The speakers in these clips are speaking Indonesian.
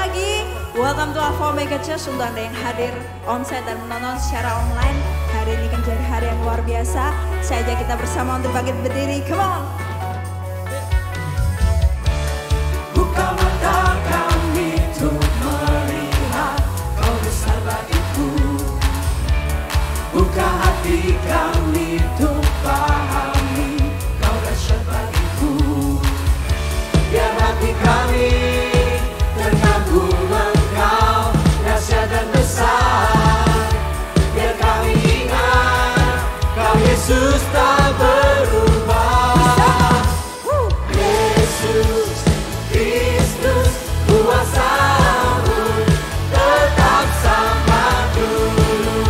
lagi. Welcome to Alpha Omega Church untuk Anda yang hadir onsite dan menonton secara online. Hari ini kan jadi hari yang luar biasa. Saya ajak kita bersama untuk bangkit berdiri. Come on. Buka mata kami untuk melihat Kau besar bagiku. Buka hati kami untuk pahami Kau dahsyat bagiku. Biar hati kami terkagum Engkau dahsyat dan besar. Biar kami ingat Kau Yesus tak berubah. Yesus Kristus kuasa-Mu tetap sama dulu,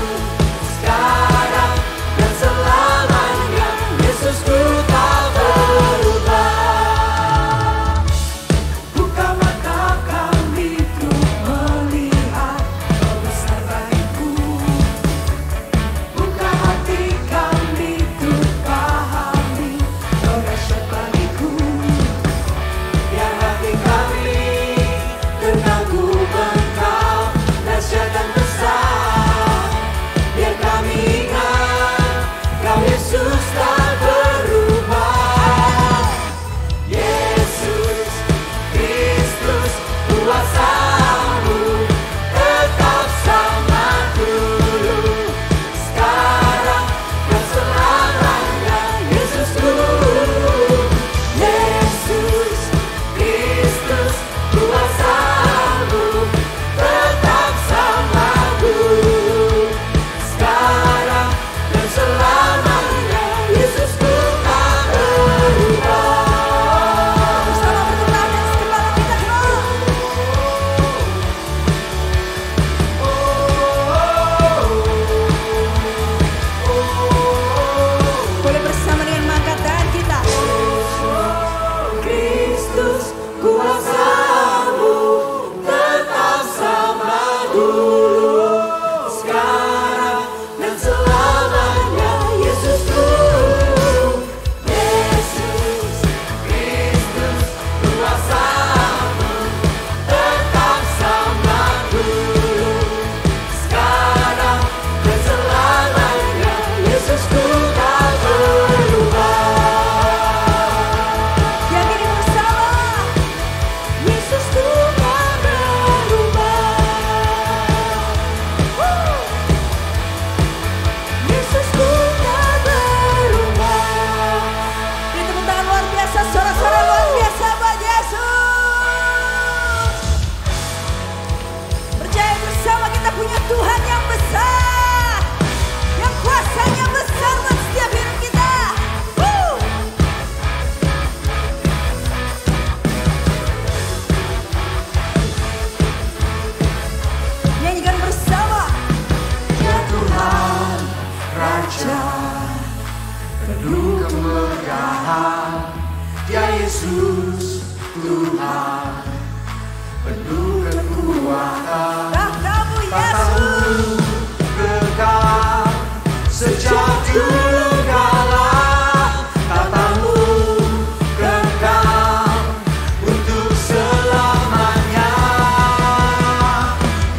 sekarang dan selamanya. Yesusku tak berubah. Buka mata kami untuk melihat Kau besar bagiku. Buka hati kami untuk pahami Kau dahsyat bagiku. Biar hati kami terkagum Engkau dahsyat dan besar. Biar kami ingat Kau Yesus tak berubah. Yesus Kristus kuasa-Mu tetap sama dulu, sekarang dan selamanya. Yesusku, Yesus Kristus kuasa-Mu tetap sama dulu, sekarang dan selamanya. Yesusku tak berubah. Bersama bertepuk tangan dan sekepala kita keluar. Boleh bersama dengan mengangkat tangan kita. Kristus kuasa-Mu tetap sama dulu, sekarang dan selamanya. Yesusku, Yesus Kristus kuasa-Mu tetap sama dulu, sekarang dan selamanya. Yesusku tak berubah. Yakini bersama. Yesusku tak berubah. Yesusku tak berubah. Beri tepuk tangan luar biasa, suara-suara luar biasa buat Yesus. Percaya bersama kita punya Tuhan yang besar, yang kuasanya besar buat setiap hidup kita. Nyanyikan bersama. Ya Tuhan, Raja penuh kemegahan. Ya Yesus, Tuhan penuh kekuatan. Tahtamu Tahtamu Yesus. kekal sejak dulu kala. Tahtamu kekal untuk selamanya.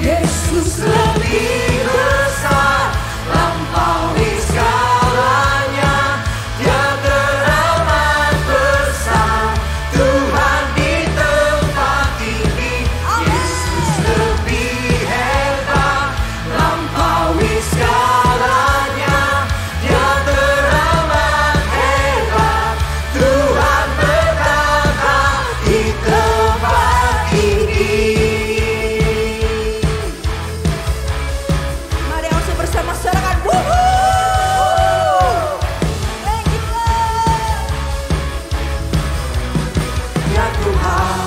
Yesus lebih besar, lampaui segalanya. Dia teramat besar, Tuhan di tempat tinggi. Yesus lebih hebat, lampaui segalanya. Dia teramat hebat, Tuhan berkata di tempat tinggi. Mari langsung bersama sorakan. Woohoo! Thank you Lord. Ya Tuhan,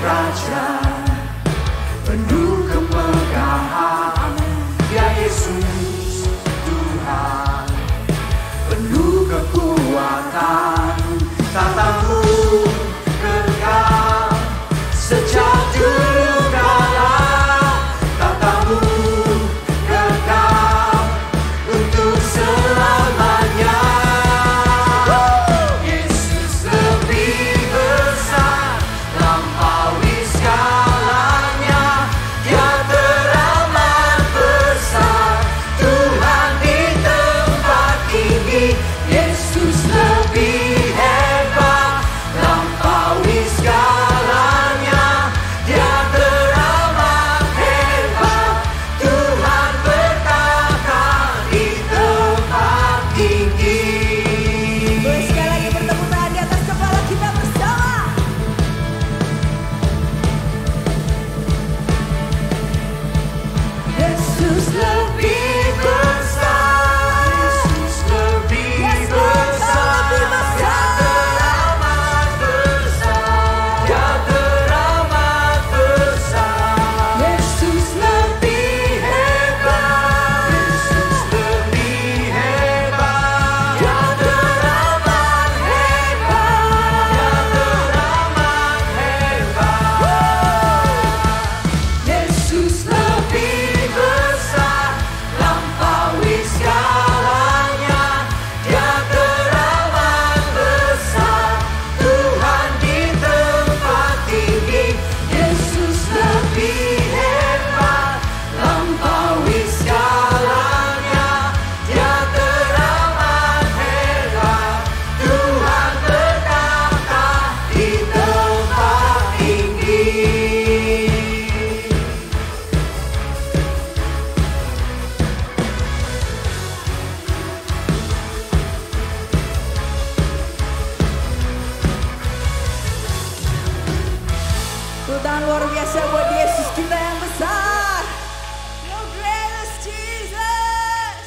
Raja penuh kemegahan. Ya Yesus, Tuhan penuh kekuatan. Tahtamu kekal sejak dulu kala. Tahtamu kekal untuk selamanya. Yesus lebih besar, lampaui segala. Tepuk tangan luar biasa buat Yesus kita yang besar. Your greatest Jesus.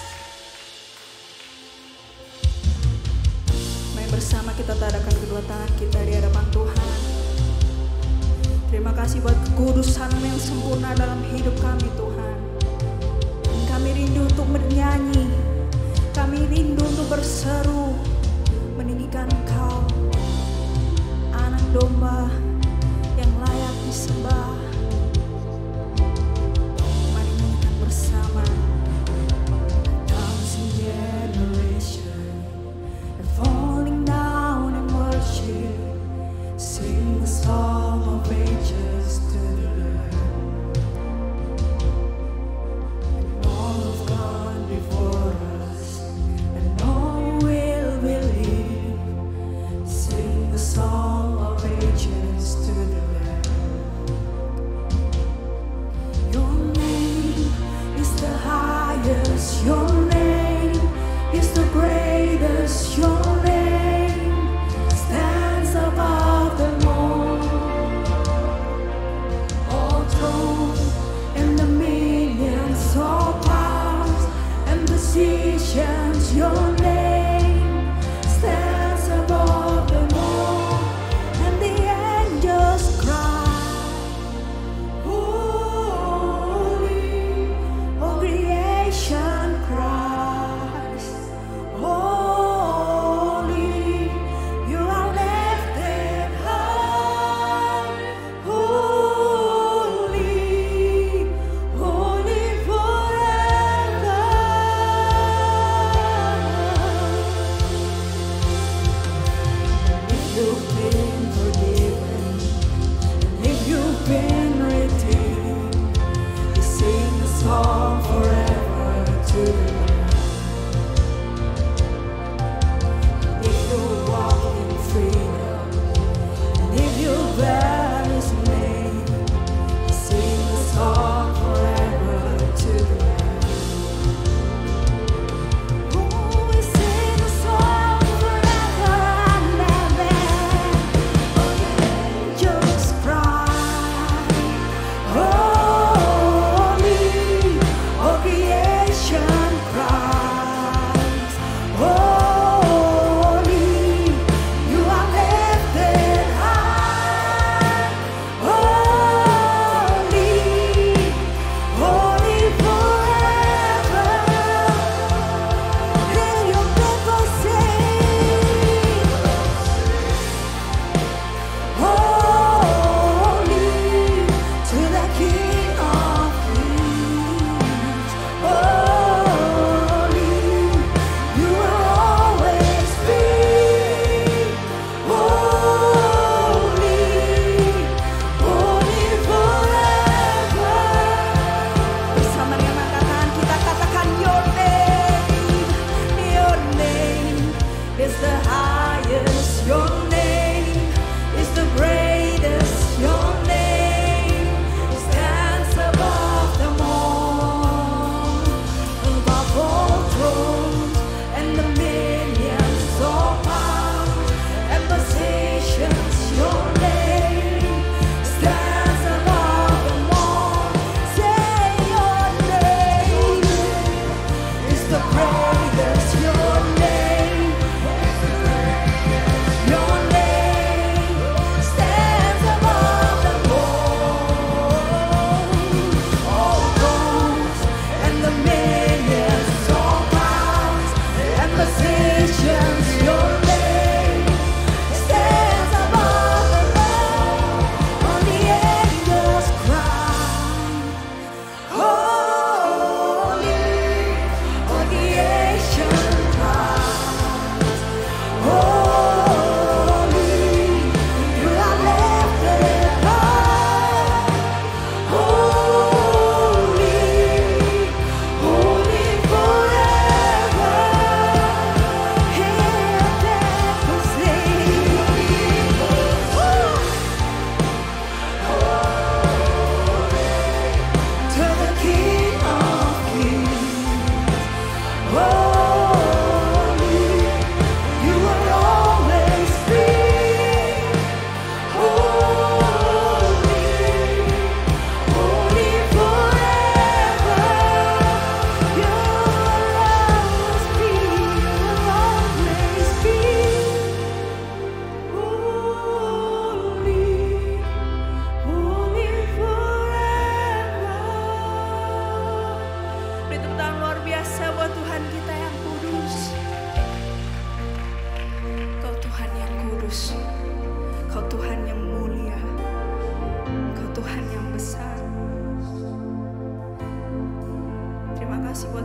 Mari bersama kita tadakan kedua tangan kita di hadapan Tuhan. Terima kasih buat kekudusan yang sempurna dalam hidup kami Tuhan. Dan kami rindu untuk bernyanyi. Kami rindu untuk berseru meninggikan Engkau, anak domba yang layak disembah. Mari nyanyikan bersama. Thousand generation and falling down and worship, sing the song of ages to the Lord. And all of God before us, and all will believe, sing the song of ages.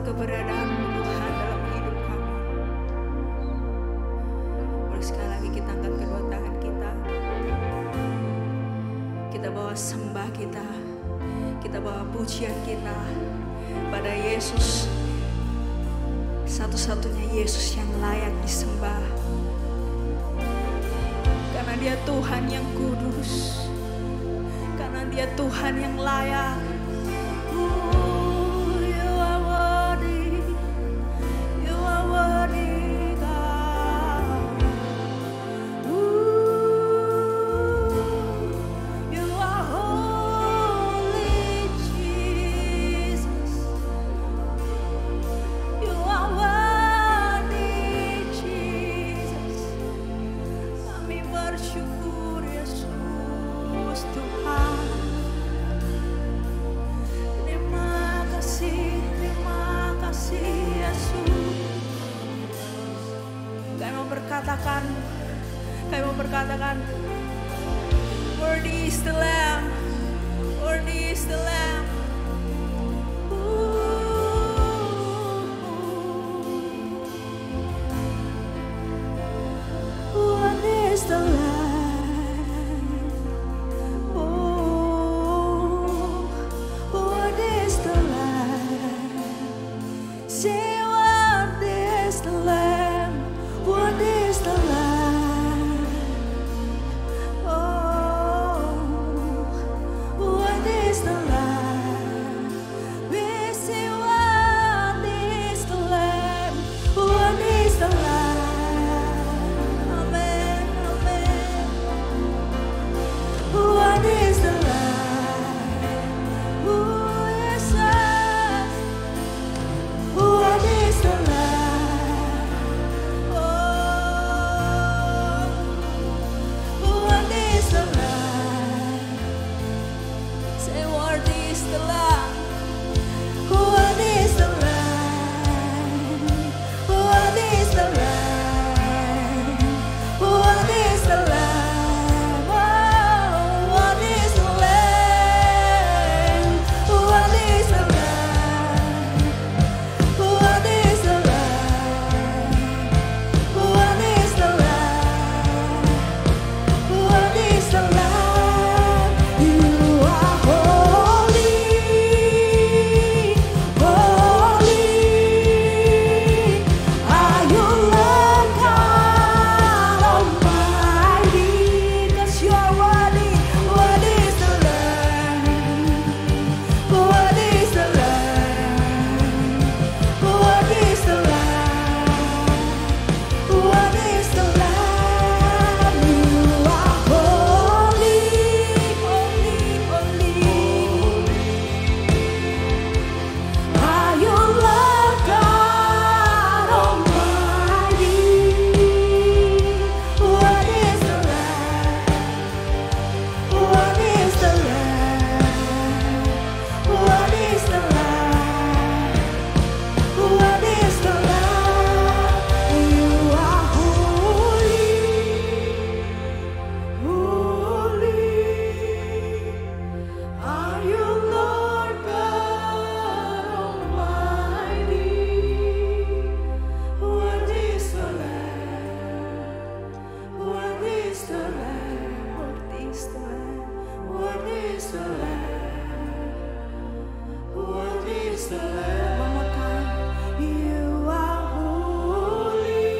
keberadaan-Mu Tuhan dalam hidup kami. Boleh sekali lagi kita angkat kedua tangan kita. Kita bawa sembah kita. Kita bawa pujian kita pada Yesus. Satu-satunya Yesus yang layak disembah. Karena Dia Tuhan yang kudus. Karena Dia Tuhan yang layak. You are worthy. You are worthy, God. You are holy, Jesus. You are worthy, Jesus. Kami bersyukur Yesus Tuhan. Terima kasih Yesus. Kami mau berkatakan, worthy is the Lamb, worthy is the Lamb. Worthy is the Lamb. Worthy is the Lamb. Say worthy is the Lamb. Worthy is the Lamb. Oh, worthy is the Lamb. We say worthy is the Lamb. Worthy is the Lamb. Amen, amen. Worthy is the Lamb. Oh, Jesus. Worthy is the Lamb. Oh, worthy is the Lamb. Say worthy is the Lamb. Worthy is the Lamb. Worthy is the Lamb. Worthy is the Lamb. Oh, worthy is the Lamb. Worthy is the Lamb. Worthy is the Lamb. Worthy is the Lamb. Worthy is the Lamb. You are holy, holy. Are you Lord God Almighty? 'Cause you are worthy. Worthy is the Lamb. Worthy is the Lamb. Worthy is the Lamb. Worthy is the Lamb. You are holy, holy, holy. Are you Lord God Almighty? Worthy is the Lamb. Worthy is the Lamb. Worthy is the Lamb. Worthy is the Lamb. You are holy, holy. Are you Lord God Almighty? Worthy is the Lamb. Worthy is the Lamb. Worthy is the Lamb. Worthy is the Lamb. Worthy is the Lamb. One more time. You are holy,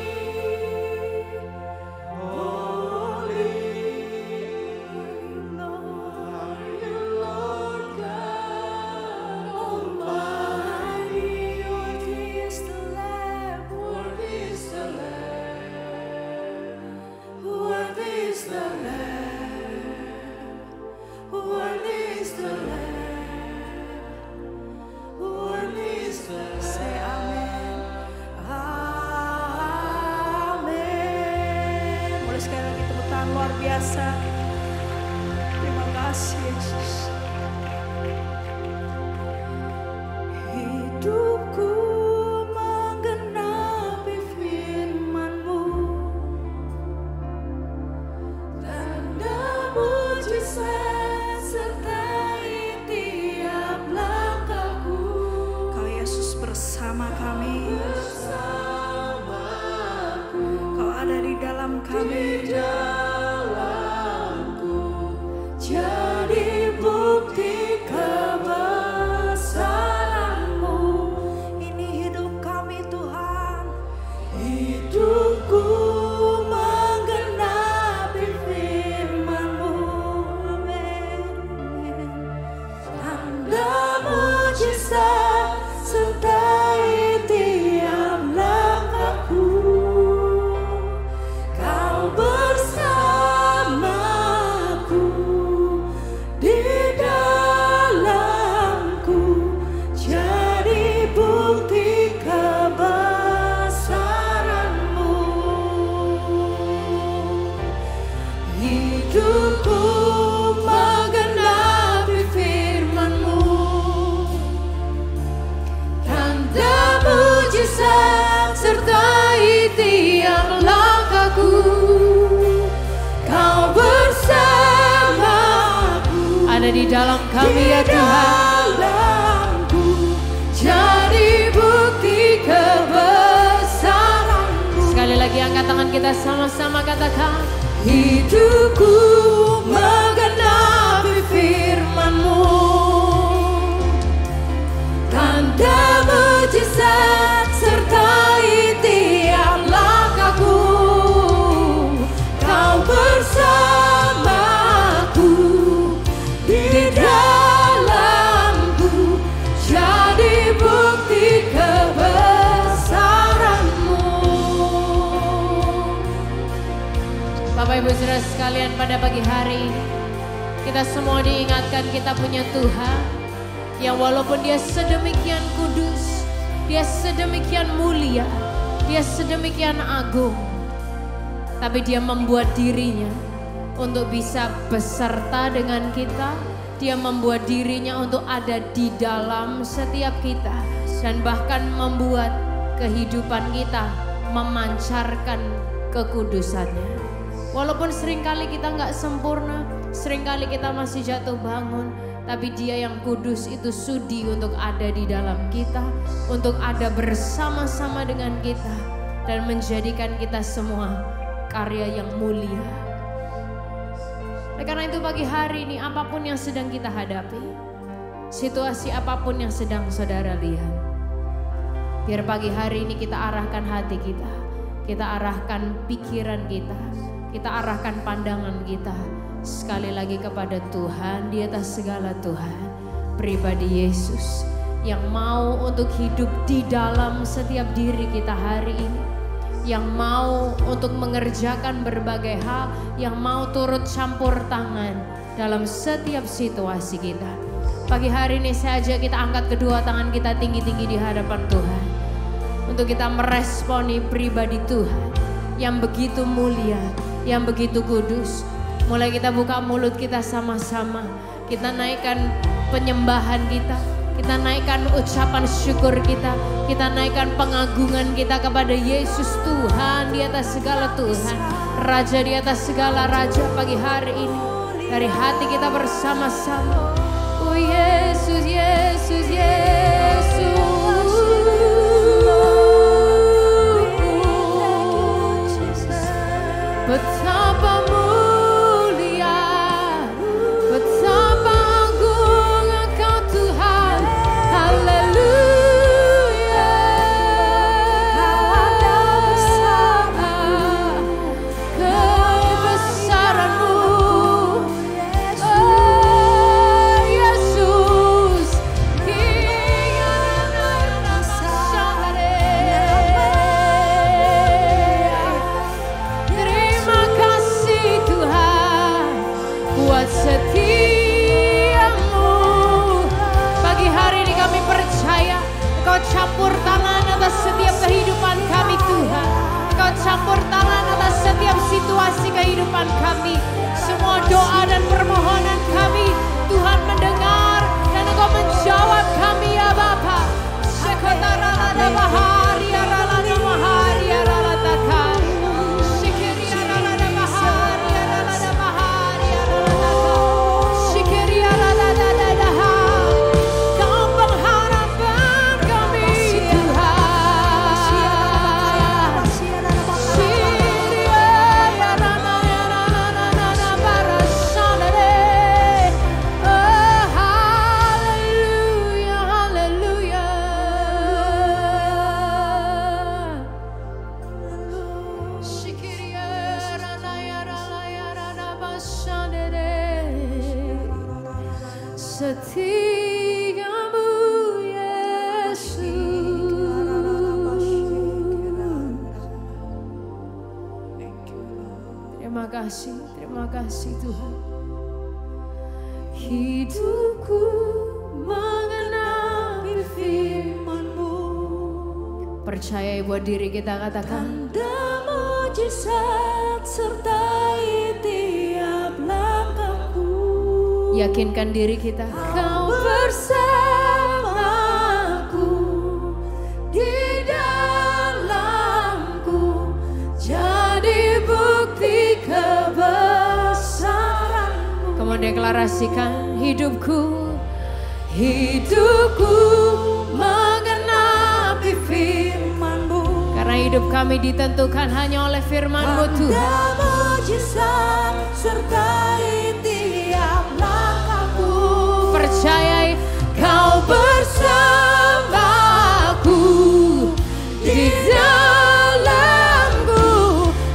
holy. Are you Lord God Almighty? Worthy is the Lamb. Worthy is the Lamb. Worthy is the Lamb. Worthy is the Lamb. Worthy is the Lamb. Say amen. Amen. Boleh sekali lagi tepuk tangan luar biasa. Terima kasih Yesus. Hidupku menggenapi firman-Mu. Tanda mujizat sertai tiap langkahku. Kau Yesus bersama dalam kami. Jadi bukti kebesaran-Mu. Ini hidup kami Tuhan. Hidupku menggenapi firman-Mu. Amin. Tanda mujizat sertai tiap langkahku. Kau bersamaku di dalamku. Jadi bukti kebesaran-Mu. Hidupku menggenapi firman-Mu. Tanda mujizat sertai tiap langkahku. Kau bersamaku Ada di dalam kami ya Tuhan. dalamku. Jadi bukti kebesaran-Mu. Sekali lagi angkat tangan kita sama-sama katakan. Hidupku menggenapi firman-Mu. Tanda mujizat sertai tiap langkahku. Kau bersamaku di dalamku. Jadi bukti kebesaran-Mu. Bapak Ibu Saudara sekalian, pada pagi hari ini kita semua diingatkan kita punya Tuhan yang walaupun Dia sedemikian kudus, Dia sedemikian mulia, Dia sedemikian agung, tapi Dia membuat dirinya untuk bisa beserta dengan kita. Dia membuat dirinya untuk ada di dalam setiap kita dan bahkan membuat kehidupan kita memancarkan kekudusannya. Walaupun seringkali kita nggak sempurna, seringkali kita masih jatuh bangun, tapi Dia yang kudus itu sudi untuk ada di dalam kita, untuk ada bersama-sama dengan kita dan menjadikan kita semua karya yang mulia. Oleh karena itu pagi hari ini apapun yang sedang kita hadapi, situasi apapun yang sedang saudara lihat, biar pagi hari ini kita arahkan hati kita arahkan pikiran kita arahkan pandangan kita sekali lagi kepada Tuhan di atas segala Tuhan, pribadi Yesus yang mau untuk hidup di dalam setiap diri kita hari ini, yang mau untuk mengerjakan berbagai hal, yang mau turut campur tangan dalam setiap situasi kita. Pagi hari ini saya ajak kita angkat kedua tangan kita tinggi-tinggi di hadapan Tuhan untuk kita meresponi pribadi Tuhan yang begitu mulia, yang begitu kudus. Mulai kita buka mulut kita sama-sama, kita naikkan penyembahan kita naikkan ucapan syukur kita naikkan pengagungan kita kepada Yesus Tuhan di atas segala Tuhan, Raja di atas segala Raja pagi hari ini. Dari hati kita bersama-sama, oh Yesus, Yesus, Yesus. Betapa mulia, betapa agung Engkau Tuhan. Haleluya. Kebesaran-Mu, oh Yesus. Terima kasih Tuhan buat setiamu. Pagi hari ini kami percaya Engkau campur tangan atas setiap kehidupan kami Tuhan. Engkau campur tangan atas setiap situasi kehidupan kami. Semua doa dan permohonan kami Tuhan mendengar dan Engkau menjawab kami ya Bapa. Sekotaralada bahari aralada mahari aralada kari. Sikiri aralada bahari aralada bahari aralada kari. Sikiri aralada dadaha. Kau pengharapan kami Tuhan. Siria. setiamu Yesus. Terima kasih Tuhan. Hidupku mengenapi firman-Mu. Percaya buat diri kita, katakan. Tanda mujizat sertai tiap langkahku. Yakinkan diri kita. Kau bersamaku di dalamku, jadi bukti kebesaran-Mu. Kamu deklarasikan hidupku. Hidupku mengenapi firman-Mu. Karena hidup kami ditentukan hanya oleh firman-Mu Tuhan. Tanda mujizat sertai tiap langkahku. Percayai Kau bersamaku di dalamku,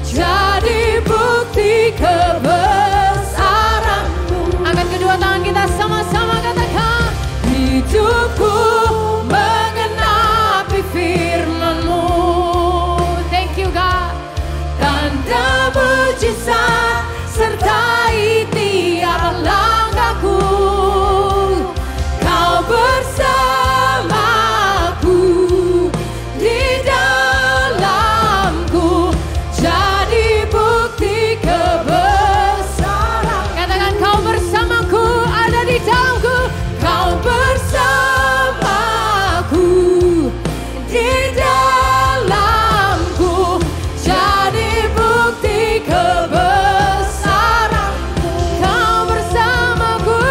jadi bukti kebesaran-Mu. Angkat kedua tangan kita sama-sama katakan. Hidupku mengenapi firman-Mu. Thank you God. Tanda mujizat sertai tiap langkahku. Kau bersamaku di dalamku, jadi bukti kebesaran. Katakan kau bersamaku, ada di dalamku. Kau bersamaku di dalamku, jadi bukti kebesaran-Mu. Kau bersamaku,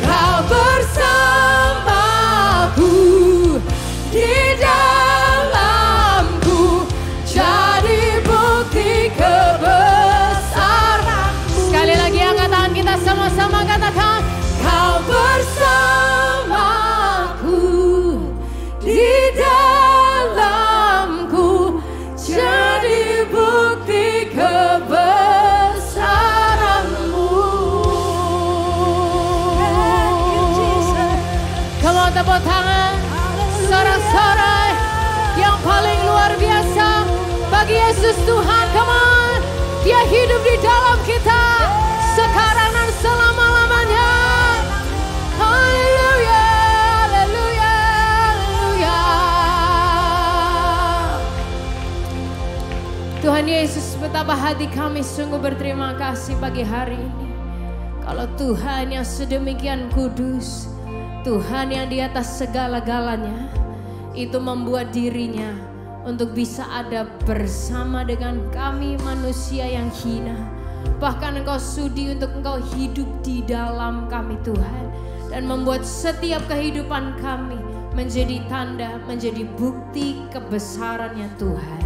Kau bersamaku di dalamku, jadi bukti kebesaran-Mu. Sekali lagi angkat tangan kita sama-sama katakan. Kau bersamaku di dalamku, jadi bukti kebesaran-Mu. Kamu tepuk tangan. Sorak-sorai yang paling luar biasa bagi Yesus Tuhan. Come on. Dia hidup di dalam kita sekarang dan selama-lamanya. Haleluya, haleluya, haleluya. Tuhan Yesus, betapa hati kami sungguh berterima kasih pagi hari ini. Kalau Tuhan yang sedemikian kudus, Tuhan yang di atas segala-galanya, itu membuat dirinya untuk bisa ada bersama dengan kami manusia yang hina. Bahkan Engkau sudi untuk Engkau hidup di dalam kami Tuhan. Dan membuat setiap kehidupan kami menjadi tanda, menjadi bukti kebesarannya Tuhan.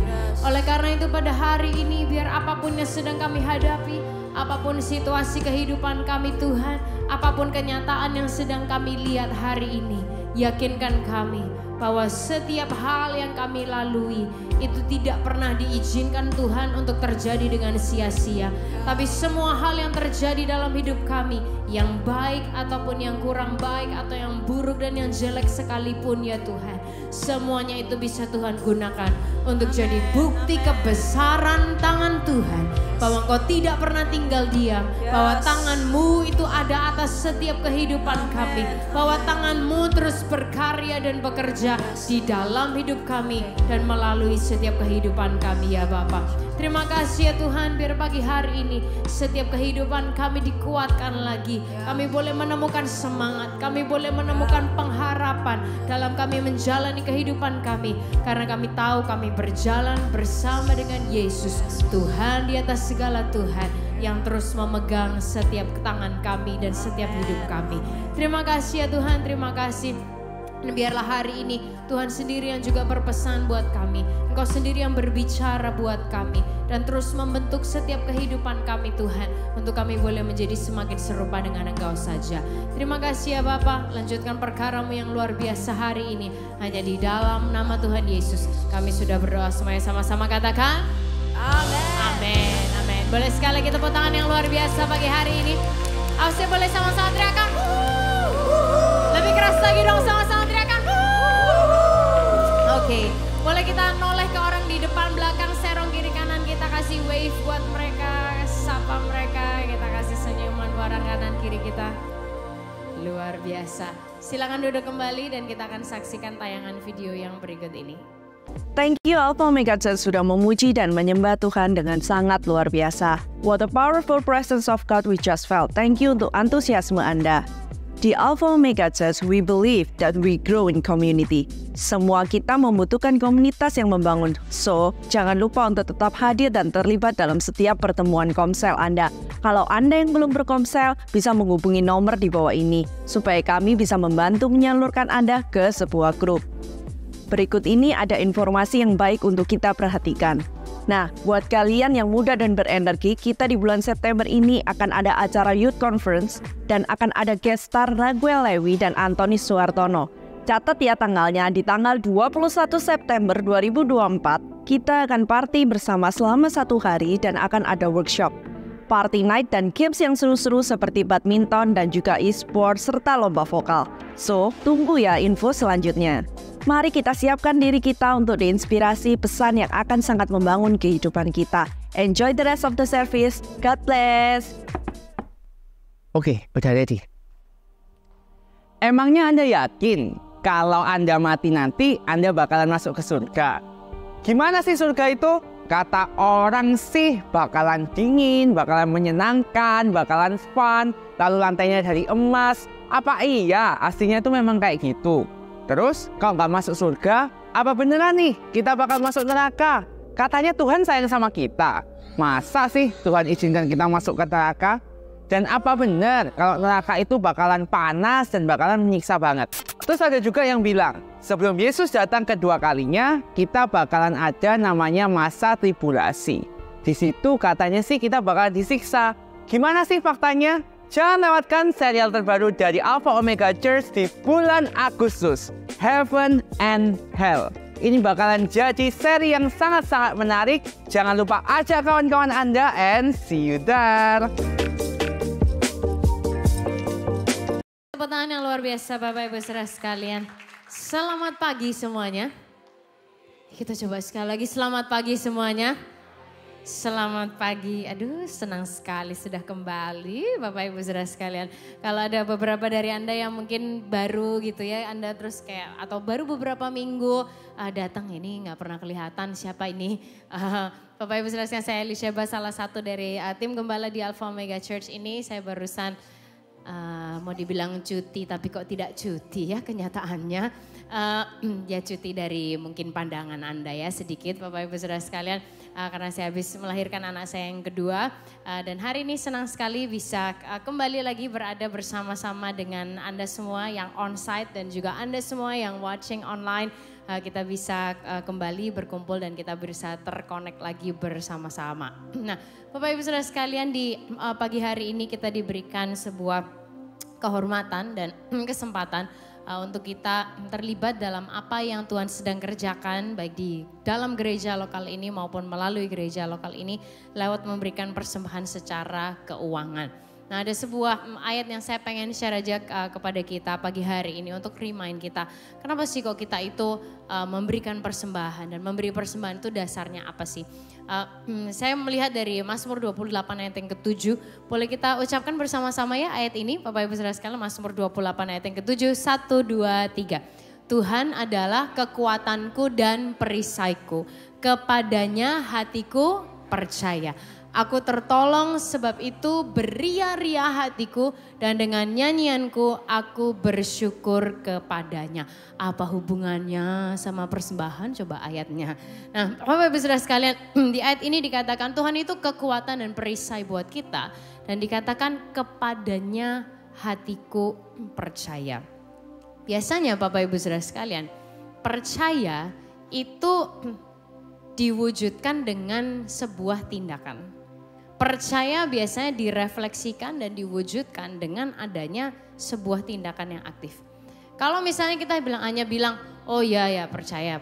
Oleh karena itu pada hari ini biar apapun yang sedang kami hadapi, apapun situasi kehidupan kami Tuhan, apapun kenyataan yang sedang kami lihat hari ini, yakinkan kami bahwa setiap hal yang kami lalui itu tidak pernah diizinkan Tuhan untuk terjadi dengan sia-sia. Tapi semua hal yang terjadi dalam hidup kami, yang baik ataupun yang kurang baik, atau yang buruk dan yang jelek sekalipun ya Tuhan, semuanya itu bisa Tuhan gunakan untuk jadi bukti kebesaran tangan Tuhan. Bahwa Engkau tidak pernah tinggal diam, bahwa tangan-Mu itu ada atas setiap kehidupan kami, bahwa tangan-Mu terus berkarya dan bekerja di dalam hidup kami dan melalui setiap kehidupan kami ya Bapa. Terima kasih ya Tuhan, biar pagi hari ini setiap kehidupan kami dikuatkan lagi. Kami boleh menemukan semangat, kami boleh menemukan pengharapan dalam kami menjalani kehidupan kami. Karena kami tahu kami berjalan bersama dengan Yesus, Tuhan di atas segala Tuhan, yang terus memegang setiap tangan kami dan setiap hidup kami. Terima kasih ya Tuhan, terima kasih. Dan biarlah hari ini Tuhan sendiri yang juga berpesan buat kami. Engkau sendiri yang berbicara buat kami dan terus membentuk setiap kehidupan kami Tuhan, untuk kami boleh menjadi semakin serupa dengan Engkau saja. Terima kasih ya Bapa, lanjutkan perkara-Mu yang luar biasa hari ini. Hanya di dalam nama Tuhan Yesus kami sudah berdoa, semuanya sama-sama katakan amin. Amin, amin. Boleh sekali kita tepuk tangan yang luar biasa pagi hari ini. Ausya boleh sama-sama teriakan. lagi dong sama-sama teriakan. Oke, boleh kita noleh ke orang di depan, belakang, serong, kiri, kanan. Kita kasih wave buat mereka, sapa mereka. Kita kasih senyuman buat orang kanan kiri kita. Luar biasa. Silakan duduk kembali dan kita akan saksikan tayangan video yang berikut ini. Thank you Alpha Omega Church sudah memuji dan menyembah Tuhan dengan sangat luar biasa. What a powerful presence of God we just felt. Thank you untuk antusiasme Anda. Di Alpha Omega Church, we believe that we grow in community. Semua kita membutuhkan komunitas yang membangun. So, jangan lupa untuk tetap hadir dan terlibat dalam setiap pertemuan komsel Anda. Kalau Anda yang belum berkomsel, bisa menghubungi nomor di bawah ini, supaya kami bisa membantu menyalurkan Anda ke sebuah grup. Berikut ini ada informasi yang baik untuk kita perhatikan. Nah, buat kalian yang muda dan berenergi, kita di bulan September ini akan ada acara Youth Conference dan akan ada guest star Raguel Lewi dan Antoni Suhartono. Catat ya tanggalnya, di tanggal 21 September 2024, kita akan party bersama selama 1 hari dan akan ada workshop, party night dan games yang seru-seru seperti badminton dan juga e-sport serta lomba vokal. So, tunggu ya info selanjutnya. Mari kita siapkan diri kita untuk diinspirasi pesan yang akan sangat membangun kehidupan kita. Enjoy the rest of the service. God bless. Oke, udah ready. Emangnya Anda yakin kalau Anda mati nanti Anda bakalan masuk ke surga? Gimana sih surga itu? Kata orang sih bakalan dingin, bakalan menyenangkan, bakalan fun, lalu lantainya dari emas. Apa iya aslinya itu memang kayak gitu? Terus kalau nggak masuk surga, apa beneran nih kita bakal masuk neraka? Katanya Tuhan sayang sama kita. Masa sih Tuhan izinkan kita masuk ke neraka? Dan apa benar kalau neraka itu bakalan panas dan bakalan menyiksa banget? Terus ada juga yang bilang, sebelum Yesus datang kedua kalinya, kita bakalan ada namanya masa tribulasi. Di situ katanya sih kita bakal disiksa. Gimana sih faktanya? Jangan lewatkan serial terbaru dari Alpha Omega Church di bulan Agustus, Heaven and Hell. Ini bakalan jadi seri yang sangat-sangat menarik. Jangan lupa ajak kawan-kawan Anda and see you there. Tepuk tangan yang luar biasa Bapak Ibu Saudara sekalian. Selamat pagi semuanya. Kita coba sekali lagi, selamat pagi semuanya. Selamat pagi, aduh senang sekali sudah kembali Bapak Ibu Saudara sekalian. Kalau ada beberapa dari Anda yang mungkin baru gitu ya, Anda terus kayak atau baru beberapa minggu datang ini nggak pernah kelihatan siapa ini. Bapak Ibu Saudara sekalian, saya Elisheba, salah satu dari tim gembala di Alpha Omega Church ini. Saya barusan mau dibilang cuti tapi kok tidak cuti ya kenyataannya. Ya cuti dari mungkin pandangan Anda ya sedikit Bapak Ibu Saudara sekalian. Karena saya habis melahirkan anak saya yang kedua. Dan hari ini senang sekali bisa kembali lagi berada bersama-sama dengan Anda semua yang onsite dan juga Anda semua yang watching online. Kita bisa kembali berkumpul dan kita bisa terkonek lagi bersama-sama. Nah Bapak Ibu Saudara sekalian, di pagi hari ini kita diberikan sebuah kehormatan dan kesempatan untuk kita terlibat dalam apa yang Tuhan sedang kerjakan baik di dalam gereja lokal ini maupun melalui gereja lokal ini lewat memberikan persembahan secara keuangan. Nah ada sebuah ayat yang saya pengen share aja kepada kita pagi hari ini untuk remind kita. Kenapa sih kok kita itu memberikan persembahan dan memberi persembahan itu dasarnya apa sih? Saya melihat dari Mazmur 28 ayat yang ke-7. Boleh kita ucapkan bersama-sama ya ayat ini Bapak Ibu Saudara sekalian, Mazmur 28 ayat yang ke-7. 1, 2, 3. Tuhan adalah kekuatanku dan perisaiku. Kepadanya hatiku percaya. Aku tertolong sebab itu beria-ria hatiku dan dengan nyanyianku aku bersyukur kepadanya. Apa hubungannya sama persembahan? Coba ayatnya. Nah Bapak Ibu Saudara sekalian, di ayat ini dikatakan Tuhan itu kekuatan dan perisai buat kita. Dan dikatakan kepadanya hatiku percaya. Biasanya Bapak Ibu Saudara sekalian, percaya itu diwujudkan dengan sebuah tindakan. Percaya biasanya direfleksikan dan diwujudkan dengan adanya sebuah tindakan yang aktif. Kalau misalnya kita hanya bilang, oh ya percaya.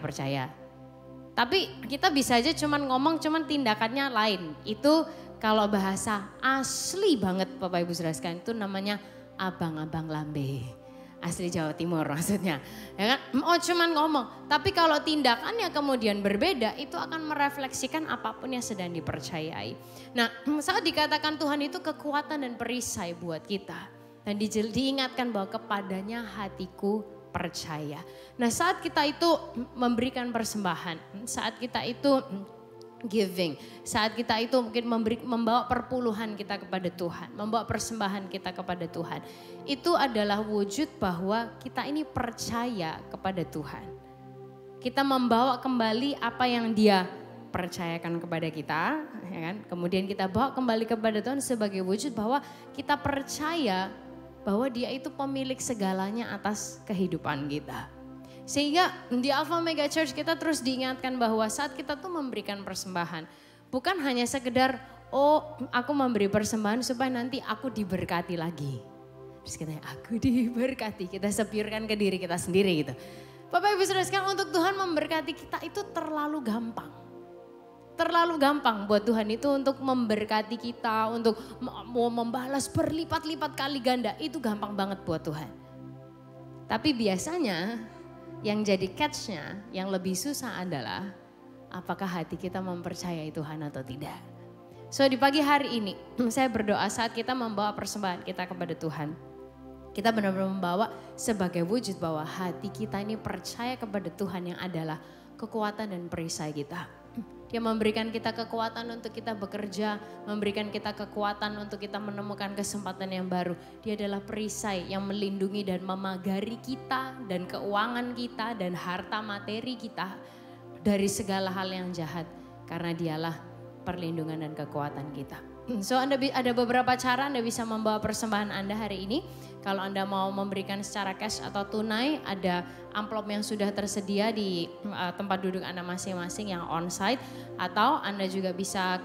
Tapi kita bisa aja cuman ngomong, cuman tindakannya lain. Itu kalau bahasa asli banget Bapak Ibu Saudara sekalian itu namanya abang-abang lambe. asli Jawa Timur maksudnya. Ya kan? Oh cuman ngomong, tapi kalau tindakannya kemudian berbeda, itu akan merefleksikan apapun yang sedang dipercayai. Nah, saat dikatakan Tuhan itu kekuatan dan perisai buat kita. Dan diingatkan bahwa kepadanya hatiku percaya. Nah, saat kita itu memberikan persembahan, saat kita itu giving, saat kita itu mungkin membawa perpuluhan kita kepada Tuhan, membawa persembahan kita kepada Tuhan, itu adalah wujud bahwa kita ini percaya kepada Tuhan. Kita membawa kembali apa yang Dia percayakan kepada kita, ya kan? Kemudian kita bawa kembali kepada Tuhan sebagai wujud bahwa kita percaya bahwa Dia itu pemilik segalanya atas kehidupan kita. Sehingga di Alpha Omega Church kita terus diingatkan bahwa saat kita tuh memberikan persembahan, bukan hanya sekedar, oh aku memberi persembahan supaya nanti aku diberkati lagi. Terus kita aku diberkati, kita sepiurkan ke diri kita sendiri gitu. Bapak Ibu Saudara sekalian, untuk Tuhan memberkati kita itu terlalu gampang. Terlalu gampang buat Tuhan itu untuk memberkati kita, untuk mau membalas berlipat-lipat kali ganda, itu gampang banget buat Tuhan. Tapi biasanya yang jadi catch-nya, yang lebih susah adalah apakah hati kita mempercayai Tuhan atau tidak. So di pagi hari ini saya berdoa saat kita membawa persembahan kita kepada Tuhan. Kita benar-benar membawa sebagai wujud bahwa hati kita ini percaya kepada Tuhan yang adalah kekuatan dan perisai kita. Dia memberikan kita kekuatan untuk kita bekerja, memberikan kita kekuatan untuk kita menemukan kesempatan yang baru. Dia adalah perisai yang melindungi dan memagari kita dan keuangan kita dan harta materi kita dari segala hal yang jahat. Karena Dialah perlindungan dan kekuatan kita. So ada beberapa cara Anda bisa membawa persembahan Anda hari ini. Kalau Anda mau memberikan secara cash atau tunai, ada amplop yang sudah tersedia di tempat duduk Anda masing-masing yang onsite. Atau Anda juga bisa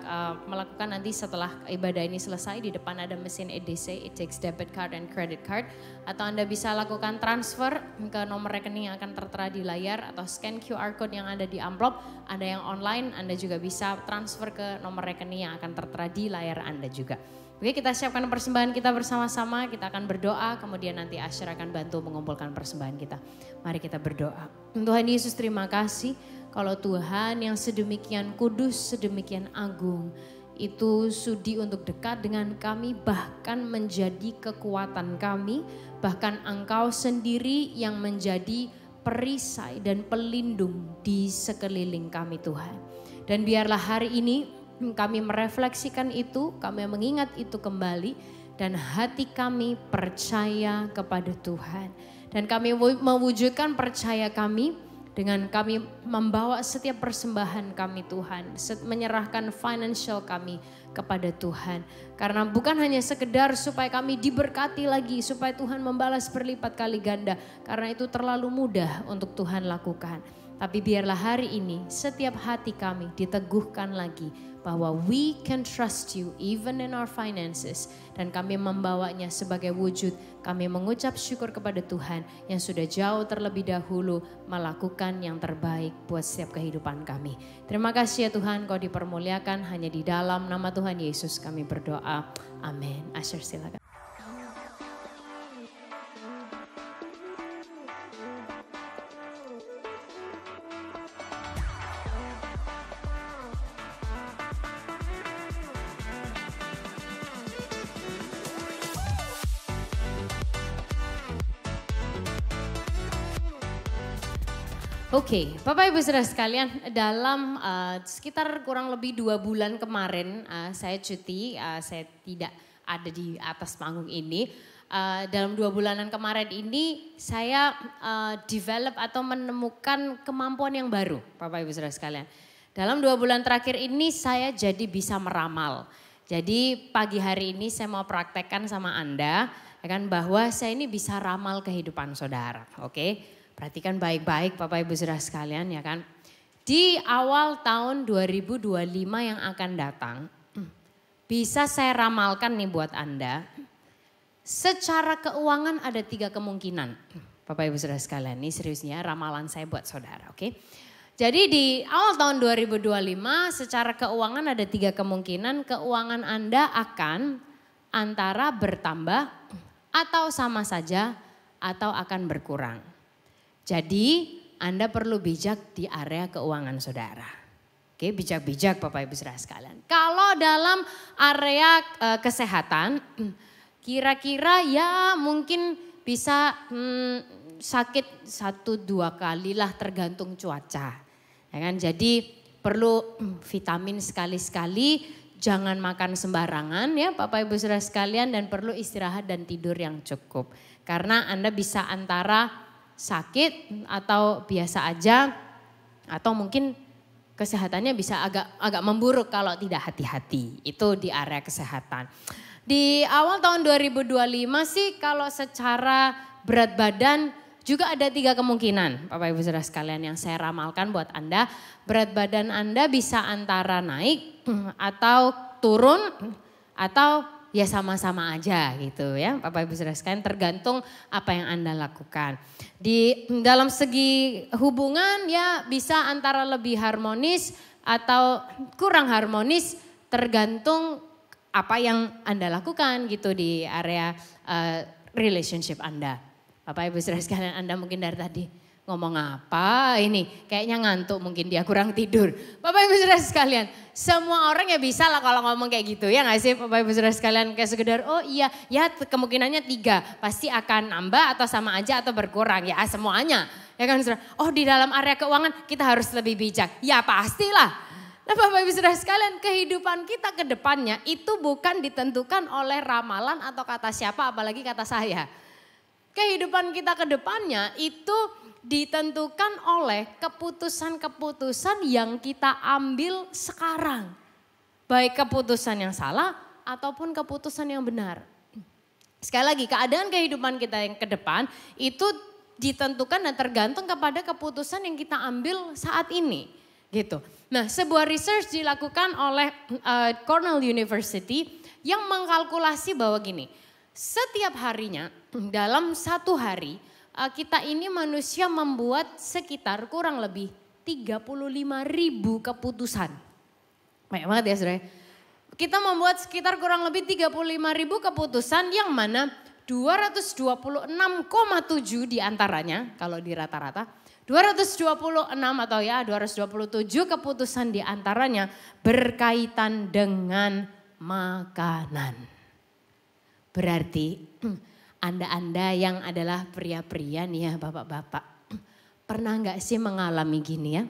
melakukan nanti setelah ibadah ini selesai, di depan ada mesin EDC, it takes debit card and credit card. Atau Anda bisa lakukan transfer ke nomor rekening yang akan tertera di layar, atau scan QR code yang ada di amplop. Ada yang online, Anda juga bisa transfer ke nomor rekening yang akan tertera di layar Anda juga. Oke, kita siapkan persembahan kita bersama-sama, kita akan berdoa, kemudian nanti Asher akan bantu mengumpulkan persembahan kita. Mari kita berdoa. Tuhan Yesus, terima kasih kalau Tuhan yang sedemikian kudus, sedemikian agung, itu sudi untuk dekat dengan kami, bahkan menjadi kekuatan kami, bahkan Engkau sendiri yang menjadi perisai dan pelindung di sekeliling kami Tuhan. Dan biarlah hari ini kami merefleksikan itu, kami mengingat itu kembali, dan hati kami percaya kepada Tuhan. Dan kami mewujudkan percaya kami dengan kami membawa setiap persembahan kami Tuhan, menyerahkan financial kami kepada Tuhan. Karena bukan hanya sekedar supaya kami diberkati lagi, supaya Tuhan membalas berlipat kali ganda, karena itu terlalu mudah untuk Tuhan lakukan. Tapi biarlah hari ini setiap hati kami diteguhkan lagi bahwa we can trust you even in our finances. Dan kami membawanya sebagai wujud kami mengucap syukur kepada Tuhan yang sudah jauh terlebih dahulu melakukan yang terbaik buat setiap kehidupan kami. Terima kasih ya Tuhan, Kau dipermuliakan, hanya di dalam nama Tuhan Yesus kami berdoa. Amin. Asher silakan. Oke, Bapak Ibu Saudara sekalian, dalam sekitar kurang lebih 2 bulan kemarin saya cuti, saya tidak ada di atas panggung ini. Dalam 2 bulanan kemarin ini saya develop atau menemukan kemampuan yang baru, Bapak Ibu Saudara sekalian. Dalam 2 bulan terakhir ini saya jadi bisa meramal. Jadi pagi hari ini saya mau praktekkan sama Anda, ya kan, bahwa saya ini bisa ramal kehidupan saudara, oke? Perhatikan baik-baik Bapak Ibu Saudara sekalian ya kan. Di awal tahun 2025 yang akan datang, bisa saya ramalkan nih buat Anda. Secara keuangan ada 3 kemungkinan. Bapak Ibu Saudara sekalian, ini seriusnya ramalan saya buat saudara, oke? Jadi di awal tahun 2025 secara keuangan ada 3 kemungkinan. Keuangan Anda akan antara bertambah atau sama saja atau akan berkurang. Jadi Anda perlu bijak di area keuangan saudara. Oke, bijak-bijak Bapak Ibu Saudara sekalian. Kalau dalam area kesehatan, kira-kira ya mungkin bisa sakit 1-2 kali lah tergantung cuaca. Ya kan? Jadi perlu vitamin sekali-sekali, jangan makan sembarangan ya Bapak Ibu Saudara sekalian, dan perlu istirahat dan tidur yang cukup. Karena Anda bisa antara sakit atau biasa aja, atau mungkin kesehatannya bisa agak memburuk kalau tidak hati-hati. Itu di area kesehatan. Di awal tahun 2025 sih kalau secara berat badan juga ada 3 kemungkinan Bapak Ibu Saudara sekalian yang saya ramalkan buat Anda. Berat badan Anda bisa antara naik atau turun atau ya sama-sama aja gitu ya Bapak Ibu Saudara sekalian, tergantung apa yang Anda lakukan. Di dalam segi hubungan ya bisa antara lebih harmonis atau kurang harmonis, tergantung apa yang Anda lakukan gitu di area relationship Anda. Bapak Ibu Saudara sekalian, Anda mungkin dari tadi ngomong apa ini, kayaknya ngantuk, mungkin dia kurang tidur. Bapak Ibu Saudara sekalian, semua orang ya bisa lah kalau ngomong kayak gitu ya gak sih Bapak Ibu Saudara sekalian, kayak sekedar oh iya ya kemungkinannya 3, pasti akan nambah atau sama aja atau berkurang ya semuanya. Ya kan Saudara, oh di dalam area keuangan kita harus lebih bijak, ya pastilah. Nah Bapak Ibu Saudara sekalian, kehidupan kita ke depannya itu bukan ditentukan oleh ramalan atau kata siapa, apalagi kata saya. Kehidupan kita ke depannya itu ditentukan oleh keputusan-keputusan yang kita ambil sekarang. Baik keputusan yang salah ataupun keputusan yang benar. Sekali lagi, keadaan kehidupan kita yang ke depan itu ditentukan dan tergantung kepada keputusan yang kita ambil saat ini. Gitu. Nah, sebuah research dilakukan oleh Cornell University yang mengkalkulasi bahwa gini, setiap harinya dalam 1 hari kita ini manusia membuat sekitar kurang lebih 35.000 keputusan. Banyak banget ya saudara. Kita membuat sekitar kurang lebih 35.000 keputusan yang mana 226,7 diantaranya kalau di rata-rata. 226 atau ya 227 keputusan diantaranya berkaitan dengan makanan. Berarti Anda yang adalah pria-pria nih ya bapak-bapak. Pernah gak sih mengalami gini ya.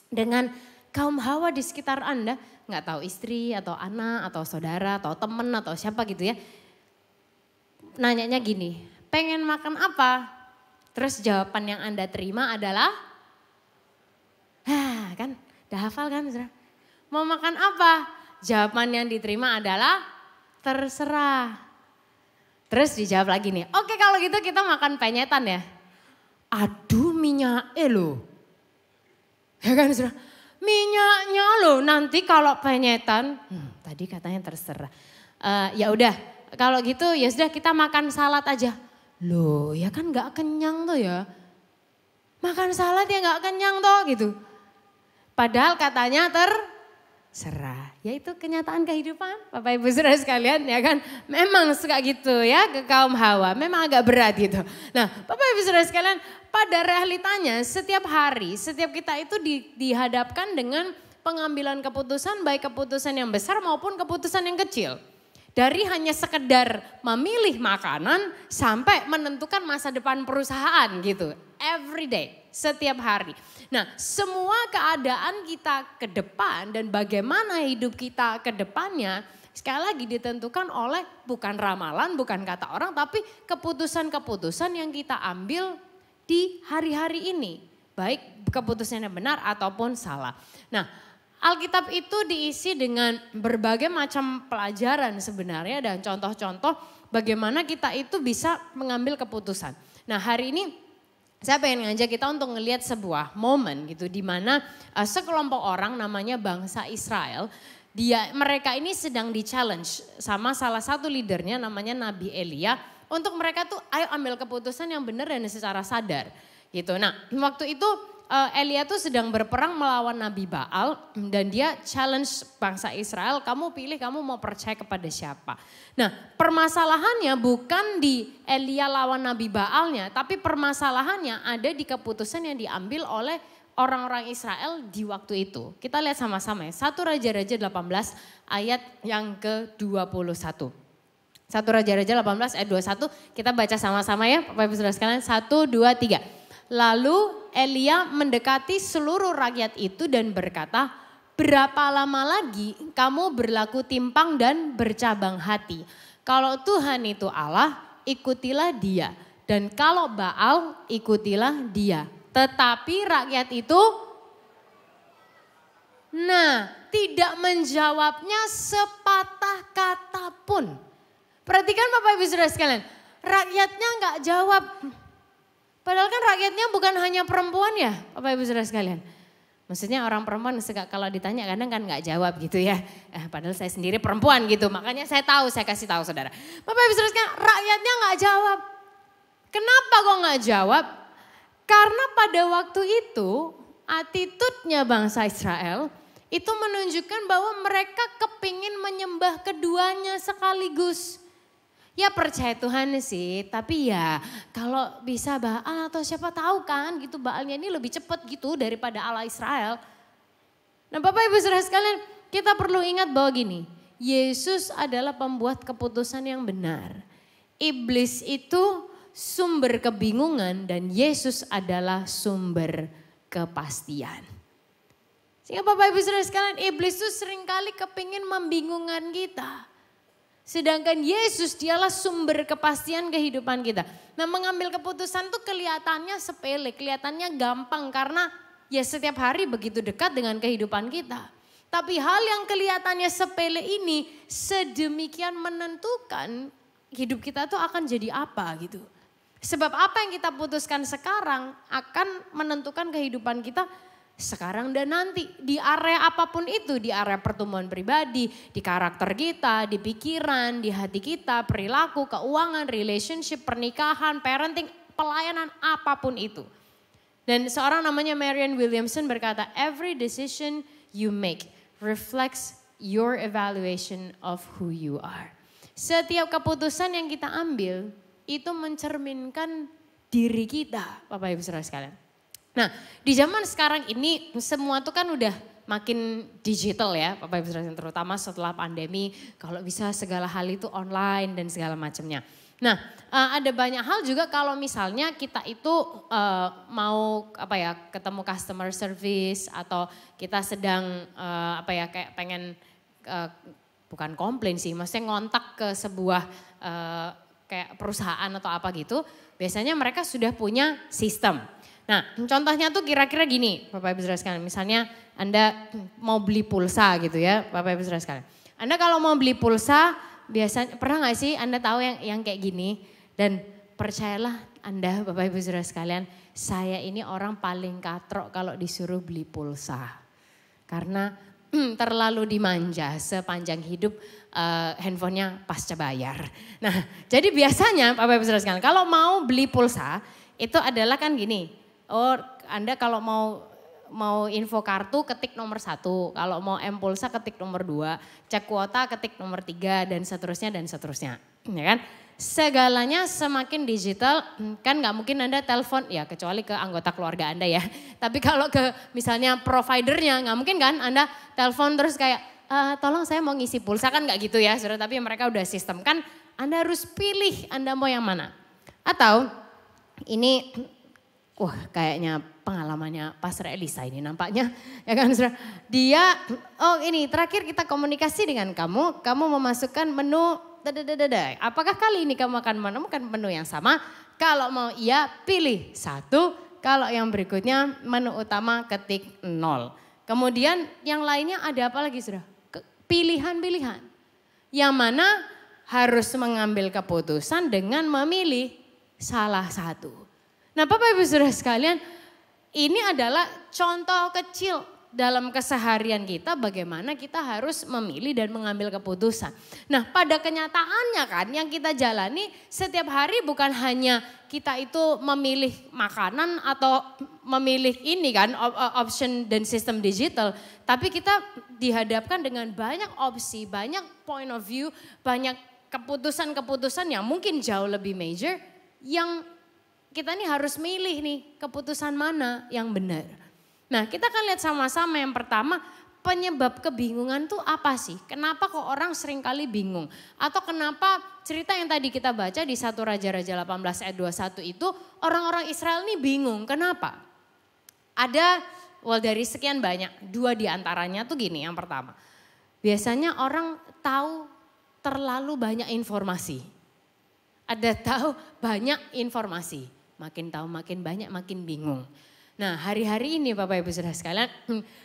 Dengan kaum hawa di sekitar Anda. Gak tahu istri atau anak atau saudara atau teman atau siapa gitu ya. Nanyanya gini, pengen makan apa? Terus jawaban yang Anda terima adalah, kan udah hafal kan saudara? Mau makan apa? Jawaban yang diterima adalah terserah. Terus dijawab lagi nih, oke kalau gitu kita makan penyetan ya. Aduh minyaknya loh. Ya kan saudara? Minyaknya loh nanti kalau penyetan, tadi katanya terserah. Ya udah kalau gitu ya sudah kita makan salad aja. Loh ya kan gak kenyang tuh ya. Makan salad ya gak kenyang tuh gitu. Padahal katanya terserah. Ya itu kenyataan kehidupan Bapak Ibu Saudara sekalian ya kan. Memang suka gitu ya ke kaum hawa. Memang agak berat gitu. Nah Bapak Ibu Saudara sekalian, pada realitanya setiap hari setiap kita itu dihadapkan dengan pengambilan keputusan, baik keputusan yang besar maupun keputusan yang kecil. Dari hanya sekedar memilih makanan sampai menentukan masa depan perusahaan gitu. Every day, setiap hari. Nah semua keadaan kita ke depan dan bagaimana hidup kita ke depannya sekali lagi ditentukan oleh bukan ramalan, bukan kata orang, tapi keputusan-keputusan yang kita ambil di hari-hari ini. Baik keputusan yang benar ataupun salah. Nah Alkitab itu diisi dengan berbagai macam pelajaran sebenarnya dan contoh-contoh bagaimana kita itu bisa mengambil keputusan. Nah hari ini saya pengen ngajak kita untuk ngelihat sebuah momen gitu di mana sekelompok orang namanya bangsa Israel, mereka ini sedang di-challenge sama salah satu leadernya namanya Nabi Elia untuk mereka tuh ayo ambil keputusan yang benar dan secara sadar gitu. Nah waktu itu Elia tuh sedang berperang melawan Nabi Baal dan dia challenge bangsa Israel, kamu pilih kamu mau percaya kepada siapa. Nah permasalahannya bukan di Elia lawan Nabi Baalnya, tapi permasalahannya ada di keputusan yang diambil oleh orang-orang Israel di waktu itu. Kita lihat sama-sama ya, 1 Raja-Raja 18 ayat yang ke-21. 1 Raja-Raja 18 ayat 21, kita baca sama-sama ya Bapak Ibu Saudara sekalian, 1, 2, 3. Lalu Elia mendekati seluruh rakyat itu dan berkata, berapa lama lagi kamu berlaku timpang dan bercabang hati? Kalau Tuhan itu Allah, ikutilah dia. Dan kalau Baal, ikutilah dia. Tetapi rakyat itu, tidak menjawabnya sepatah kata pun. Perhatikan Bapak Ibu Saudara sekalian, rakyatnya nggak jawab. Padahal kan rakyatnya bukan hanya perempuan ya Bapak Ibu Saudara sekalian. Maksudnya orang perempuan kalau ditanya kadang kan nggak jawab gitu ya. Padahal saya sendiri perempuan gitu, makanya saya tahu, saya kasih tahu saudara. Bapak Ibu Saudara sekalian, rakyatnya nggak jawab. Kenapa kok nggak jawab? Karena pada waktu itu attitude-nya bangsa Israel itu menunjukkan bahwa mereka kepingin menyembah keduanya sekaligus. Ya percaya Tuhan sih, tapi ya kalau bisa Baal atau siapa tahu kan gitu, Baalnya ini lebih cepat gitu daripada Allah Israel. Nah Bapak Ibu Saudara sekalian, kita perlu ingat bahwa gini, Yesus adalah pembuat keputusan yang benar. Iblis itu sumber kebingungan dan Yesus adalah sumber kepastian. Sehingga Bapak Ibu Saudara sekalian, iblis itu seringkali kepingin membingungkan kita. Sedangkan Yesus dialah sumber kepastian kehidupan kita. Nah mengambil keputusan tuh kelihatannya sepele, kelihatannya gampang karena ya setiap hari begitu dekat dengan kehidupan kita. Tapi hal yang kelihatannya sepele ini sedemikian menentukan hidup kita tuh akan jadi apa gitu. Sebab apa yang kita putuskan sekarang akan menentukan kehidupan kita sekarang dan nanti di area apapun itu, di area pertumbuhan pribadi, di karakter kita, di pikiran, di hati kita, perilaku, keuangan, relationship, pernikahan, parenting, pelayanan, apapun itu. Dan seorang namanya Marianne Williamson berkata, every decision you make reflects your evaluation of who you are. Setiap keputusan yang kita ambil itu mencerminkan diri kita, Bapak Ibu Saudara sekalian. Nah di zaman sekarang ini semua tuh kan udah makin digital ya Bapak Ibu Saudara, terutama setelah pandemi, kalau bisa segala hal itu online dan segala macamnya. Nah ada banyak hal juga kalau misalnya kita itu mau ketemu customer service atau kita sedang kayak pengen bukan komplain sih, maksudnya ngontak ke sebuah kayak perusahaan atau apa gitu, biasanya mereka sudah punya sistem. Nah contohnya tuh kira-kira gini Bapak Ibu Saudara sekalian, misalnya Anda mau beli pulsa gitu ya Bapak Ibu Saudara sekalian. Anda kalau mau beli pulsa biasanya, pernah gak sih Anda tahu yang kayak gini? Dan percayalah Anda Bapak Ibu Saudara sekalian, saya ini orang paling katrok kalau disuruh beli pulsa. Karena terlalu dimanja sepanjang hidup handphonenya pasca bayar. Nah jadi biasanya Bapak Ibu Saudara sekalian, kalau mau beli pulsa itu adalah kan gini. Oh, Anda kalau mau info kartu ketik nomor 1, kalau mau M-Pulsa ketik nomor 2, cek kuota ketik nomor 3 dan seterusnya. Ya kan? Segalanya semakin digital, kan nggak mungkin Anda telepon ya kecuali ke anggota keluarga Anda ya. Tapi kalau ke misalnya providernya nggak mungkin kan Anda telepon terus kayak tolong saya mau ngisi pulsa, kan nggak gitu ya saudara, tapi mereka udah sistem kan, Anda harus pilih Anda mau yang mana. Atau ini kayaknya pengalamannya Pastor Elisa ini nampaknya, ya kan saudara. Dia, ini terakhir kita komunikasi dengan kamu memasukkan menu, apakah kali ini kamu akan menemukan menu yang sama? Kalau mau iya pilih 1, kalau yang berikutnya menu utama ketik 0. Kemudian yang lainnya ada apa lagi saudara? Pilihan-pilihan. Yang mana harus mengambil keputusan dengan memilih salah satu. Nah Bapak Ibu Saudara sekalian, ini adalah contoh kecil dalam keseharian kita bagaimana kita harus memilih dan mengambil keputusan. Nah pada kenyataannya kan yang kita jalani setiap hari bukan hanya kita itu memilih makanan atau memilih ini kan option dan sistem digital. Tapi kita dihadapkan dengan banyak opsi, banyak point of view, banyak keputusan-keputusan yang mungkin jauh lebih major yang kita nih harus milih nih keputusan mana yang benar. Nah kita akan lihat sama-sama yang pertama penyebab kebingungan tuh apa sih? Kenapa kok orang seringkali bingung? Atau kenapa cerita yang tadi kita baca di 1 Raja-Raja 18 ayat 21 itu orang-orang Israel nih bingung. Kenapa? Ada dari sekian banyak, 2 diantaranya tuh gini yang pertama. Biasanya orang tahu terlalu banyak informasi. Ada tahu banyak informasi. Makin tahu makin banyak makin bingung. Nah hari-hari ini Bapak Ibu Saudara sekalian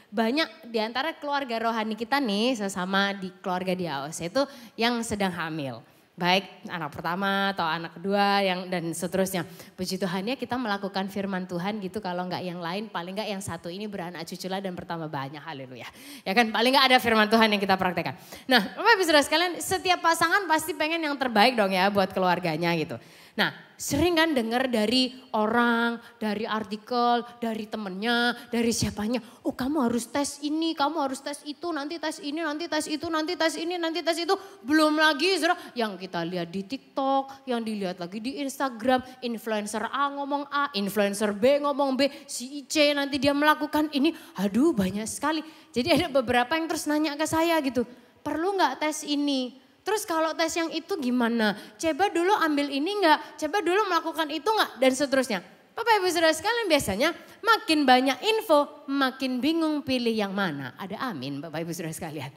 banyak diantara keluarga rohani kita nih sesama di keluarga di AOS itu yang sedang hamil. Baik anak pertama atau anak kedua dan seterusnya. Puji Tuhan ya kita melakukan firman Tuhan gitu kalau enggak yang lain paling enggak yang satu ini beranak cucu lah dan bertambah banyak haleluya. Ya kan paling enggak ada firman Tuhan yang kita praktekkan. Nah Bapak Ibu Saudara sekalian setiap pasangan pasti pengen yang terbaik dong ya buat keluarganya gitu. Nah sering kan dengar dari orang, dari artikel, dari temennya, dari siapanya. Oh kamu harus tes ini, kamu harus tes itu, nanti tes ini, nanti tes itu, nanti tes ini, nanti tes itu. Belum lagi saudara yang kita lihat di TikTok, yang dilihat lagi di Instagram. Influencer A ngomong A, influencer B ngomong B, si C nanti dia melakukan ini. Aduh banyak sekali. Jadi ada beberapa yang terus nanya ke saya gitu, perlu gak tes ini? Terus kalau tes yang itu gimana? Coba dulu ambil ini enggak? Coba dulu melakukan itu enggak? Dan seterusnya. Bapak Ibu Saudara sekalian biasanya makin banyak info, makin bingung pilih yang mana. Ada amin Bapak Ibu Saudara sekalian.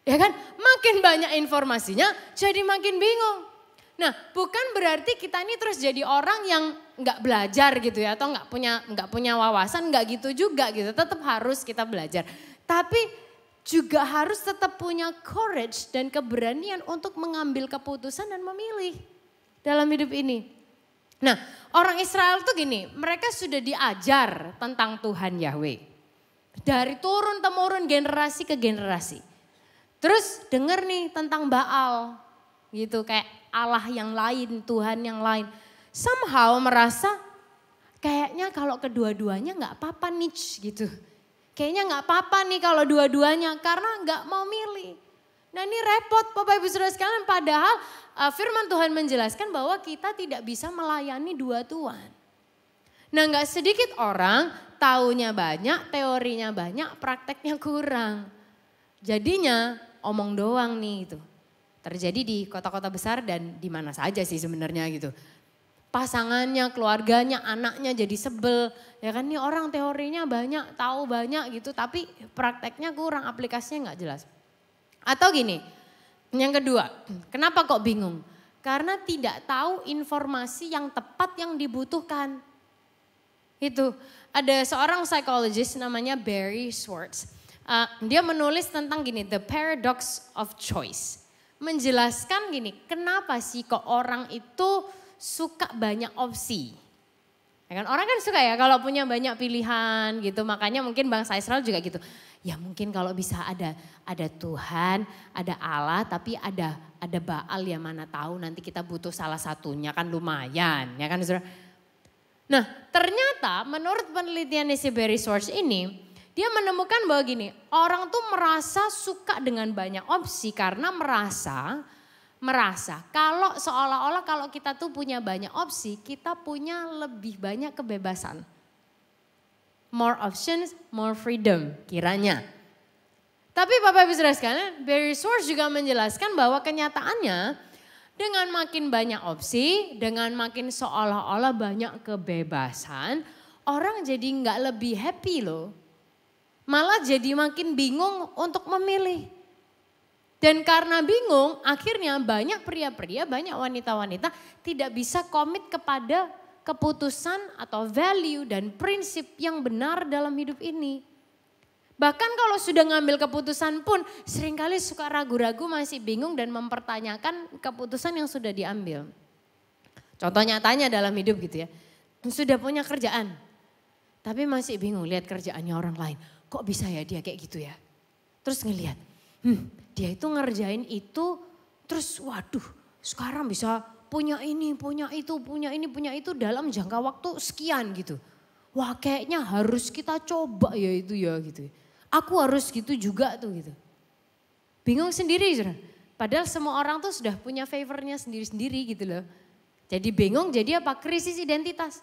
Ya kan? Makin banyak informasinya jadi makin bingung. Nah bukan berarti kita ini terus jadi orang yang enggak belajar gitu ya. Atau enggak punya wawasan, enggak gitu juga gitu. Tetap harus kita belajar. Tapi juga harus tetap punya courage dan keberanian untuk mengambil keputusan dan memilih dalam hidup ini. Nah orang Israel tuh gini, mereka sudah diajar tentang Tuhan Yahweh. Dari turun-temurun generasi ke generasi. Terus denger nih tentang Baal gitu kayak Allah yang lain, Tuhan yang lain. Somehow merasa kayaknya kalau kedua-duanya gak apa-apa nih gitu. Kayaknya gak apa-apa nih kalau dua-duanya karena gak mau milih. Nah ini repot Bapak Ibu Saudara sekalian padahal firman Tuhan menjelaskan bahwa kita tidak bisa melayani dua Tuhan. Nah gak sedikit orang taunya banyak, teorinya banyak, prakteknya kurang. Jadinya omong doang nih itu. Terjadi di kota-kota besar dan di mana saja sih sebenarnya gitu. Pasangannya, keluarganya, anaknya jadi sebel. Ya kan nih orang teorinya banyak, tahu banyak gitu. Tapi prakteknya kurang, aplikasinya nggak jelas. Atau gini, yang kedua, kenapa kok bingung? Karena tidak tahu informasi yang tepat yang dibutuhkan. Itu, ada seorang psikologis namanya Barry Schwartz. Dia menulis tentang gini, The Paradox of Choice. Menjelaskan gini, kenapa sih kok orang itu suka banyak opsi. Ya kan? Orang kan suka ya kalau punya banyak pilihan gitu. Makanya mungkin bangsa Israel juga gitu. Ya mungkin kalau bisa ada Tuhan, ada Allah, tapi ada Baal ya mana tahu nanti kita butuh salah satunya kan lumayan. Ya kan saudara? Nah ternyata menurut penelitian si Barry Schwartz ini, dia menemukan bahwa gini, orang tuh merasa suka dengan banyak opsi karena merasa kalau seolah-olah kalau kita tuh punya banyak opsi, kita punya lebih banyak kebebasan. More options, more freedom kiranya. Tapi Bapak Ibu Saudara sekalian, Barry Schwartz juga menjelaskan bahwa kenyataannya dengan makin banyak opsi, dengan makin seolah-olah banyak kebebasan, orang jadi nggak lebih happy loh. Malah jadi makin bingung untuk memilih. Dan karena bingung, akhirnya banyak pria-pria, banyak wanita-wanita tidak bisa komit kepada keputusan atau value dan prinsip yang benar dalam hidup ini. Bahkan kalau sudah ngambil keputusan pun seringkali suka ragu-ragu, masih bingung dan mempertanyakan keputusan yang sudah diambil. Contoh nyatanya dalam hidup gitu ya, sudah punya kerjaan, tapi masih bingung lihat kerjaannya orang lain. kok bisa ya dia kayak gitu ya. Terus ngelihat, dia itu ngerjain itu, terus waduh sekarang bisa punya ini, punya itu, punya ini, punya itu dalam jangka waktu sekian gitu. Wah kayaknya harus kita coba ya itu ya gitu. Aku harus gitu juga tuh gitu. Bingung sendiri saudara. Padahal semua orang tuh sudah punya favornya sendiri-sendiri gitu loh. Jadi bingung jadi apa? Krisis identitas.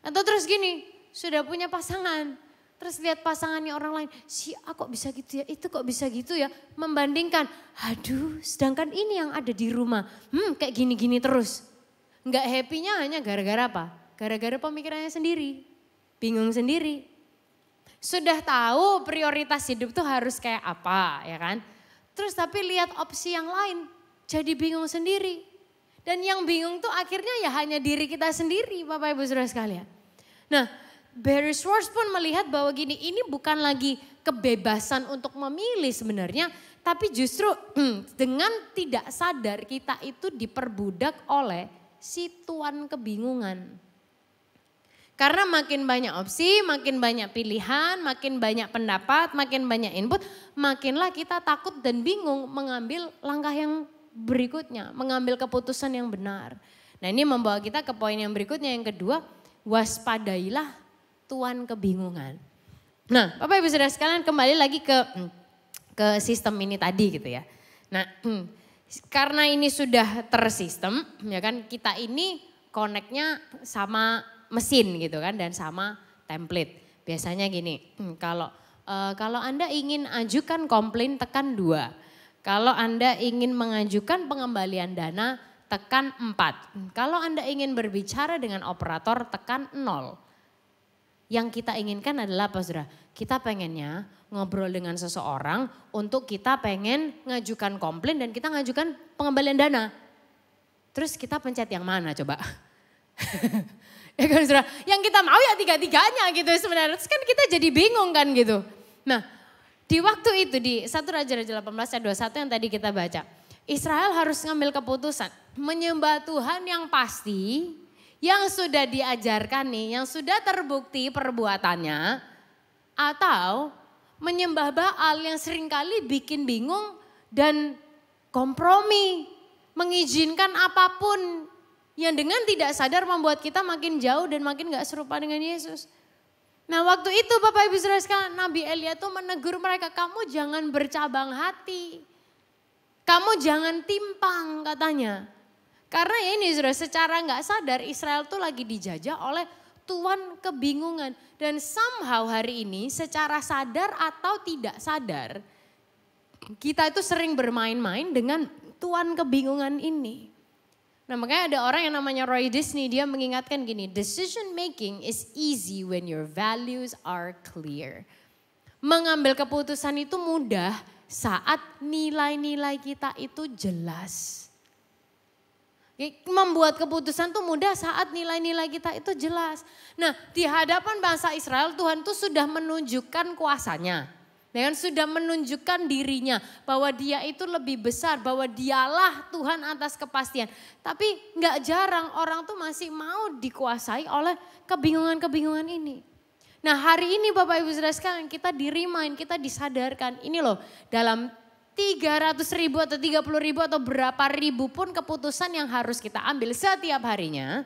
Atau terus gini, sudah punya pasangan. Terus lihat pasangannya orang lain, si A kok bisa gitu ya, itu kok bisa gitu ya. Membandingkan, aduh sedangkan ini yang ada di rumah, kayak gini-gini terus. Nggak happy-nya hanya gara-gara apa? Gara-gara pemikirannya sendiri, bingung sendiri. Sudah tahu prioritas hidup tuh harus kayak apa ya kan. Terus tapi lihat opsi yang lain, jadi bingung sendiri. Dan yang bingung tuh akhirnya ya hanya diri kita sendiri Bapak Ibu Saudara sekalian. Nah, Barry Schwartz pun melihat bahwa gini, ini bukan lagi kebebasan untuk memilih sebenarnya, tapi justru dengan tidak sadar kita itu diperbudak oleh si tuan kebingungan. Karena makin banyak opsi, makin banyak pilihan, makin banyak pendapat, makin banyak input, makinlah kita takut dan bingung mengambil langkah yang berikutnya, mengambil keputusan yang benar. Nah ini membawa kita ke poin yang berikutnya, yang kedua, waspadailah tuan kebingungan. Nah, Bapak Ibu Saudara sekalian kembali lagi ke sistem ini tadi gitu ya. Nah, karena ini sudah tersistem, ya kan kita ini connect-nya sama mesin gitu kan dan sama template. Biasanya gini, kalau Anda ingin ajukan komplain tekan 2. Kalau Anda ingin mengajukan pengembalian dana tekan 4. Kalau Anda ingin berbicara dengan operator tekan 0. Yang kita inginkan adalah apa saudara? Kita pengennya ngobrol dengan seseorang untuk kita pengen ngajukan komplain dan kita ngajukan pengembalian dana. Terus kita pencet yang mana coba? Ya kan saudara? Yang kita mau ya tiga-tiganya gitu sebenarnya. Terus kan kita jadi bingung kan gitu. Nah di waktu itu di 1 Raja-Raja 18 ayat 21 yang tadi kita baca. Israel harus ngambil keputusan. Menyembah Tuhan yang pasti. Yang sudah diajarkan nih, yang sudah terbukti perbuatannya. Atau menyembah Baal yang seringkali bikin bingung dan kompromi. Mengizinkan apapun yang dengan tidak sadar membuat kita makin jauh dan makin gak serupa dengan Yesus. Nah waktu itu Bapak Ibu Saudara sekalian, Nabi Elia tuh menegur mereka, kamu jangan bercabang hati. Kamu jangan timpang katanya. Karena ya ini saudara secara nggak sadar Israel tuh lagi dijajah oleh tuan kebingungan. Dan somehow hari ini secara sadar atau tidak sadar kita itu sering bermain-main dengan tuan kebingungan ini. Nah makanya ada orang yang namanya Roy Disney, dia mengingatkan gini, decision making is easy when your values are clear. Mengambil keputusan itu mudah saat nilai-nilai kita itu jelas. Membuat keputusan tuh mudah saat nilai-nilai kita itu jelas. Nah di hadapan bangsa Israel Tuhan tuh sudah menunjukkan kuasanya. Dan sudah menunjukkan dirinya bahwa dia itu lebih besar. Bahwa dialah Tuhan atas kepastian. Tapi gak jarang orang tuh masih mau dikuasai oleh kebingungan-kebingungan ini. Nah hari ini Bapak Ibu Saudara sekalian kita di-remind, kita disadarkan. Ini loh dalam 300.000 atau 30.000 atau berapa ribu pun keputusan yang harus kita ambil setiap harinya.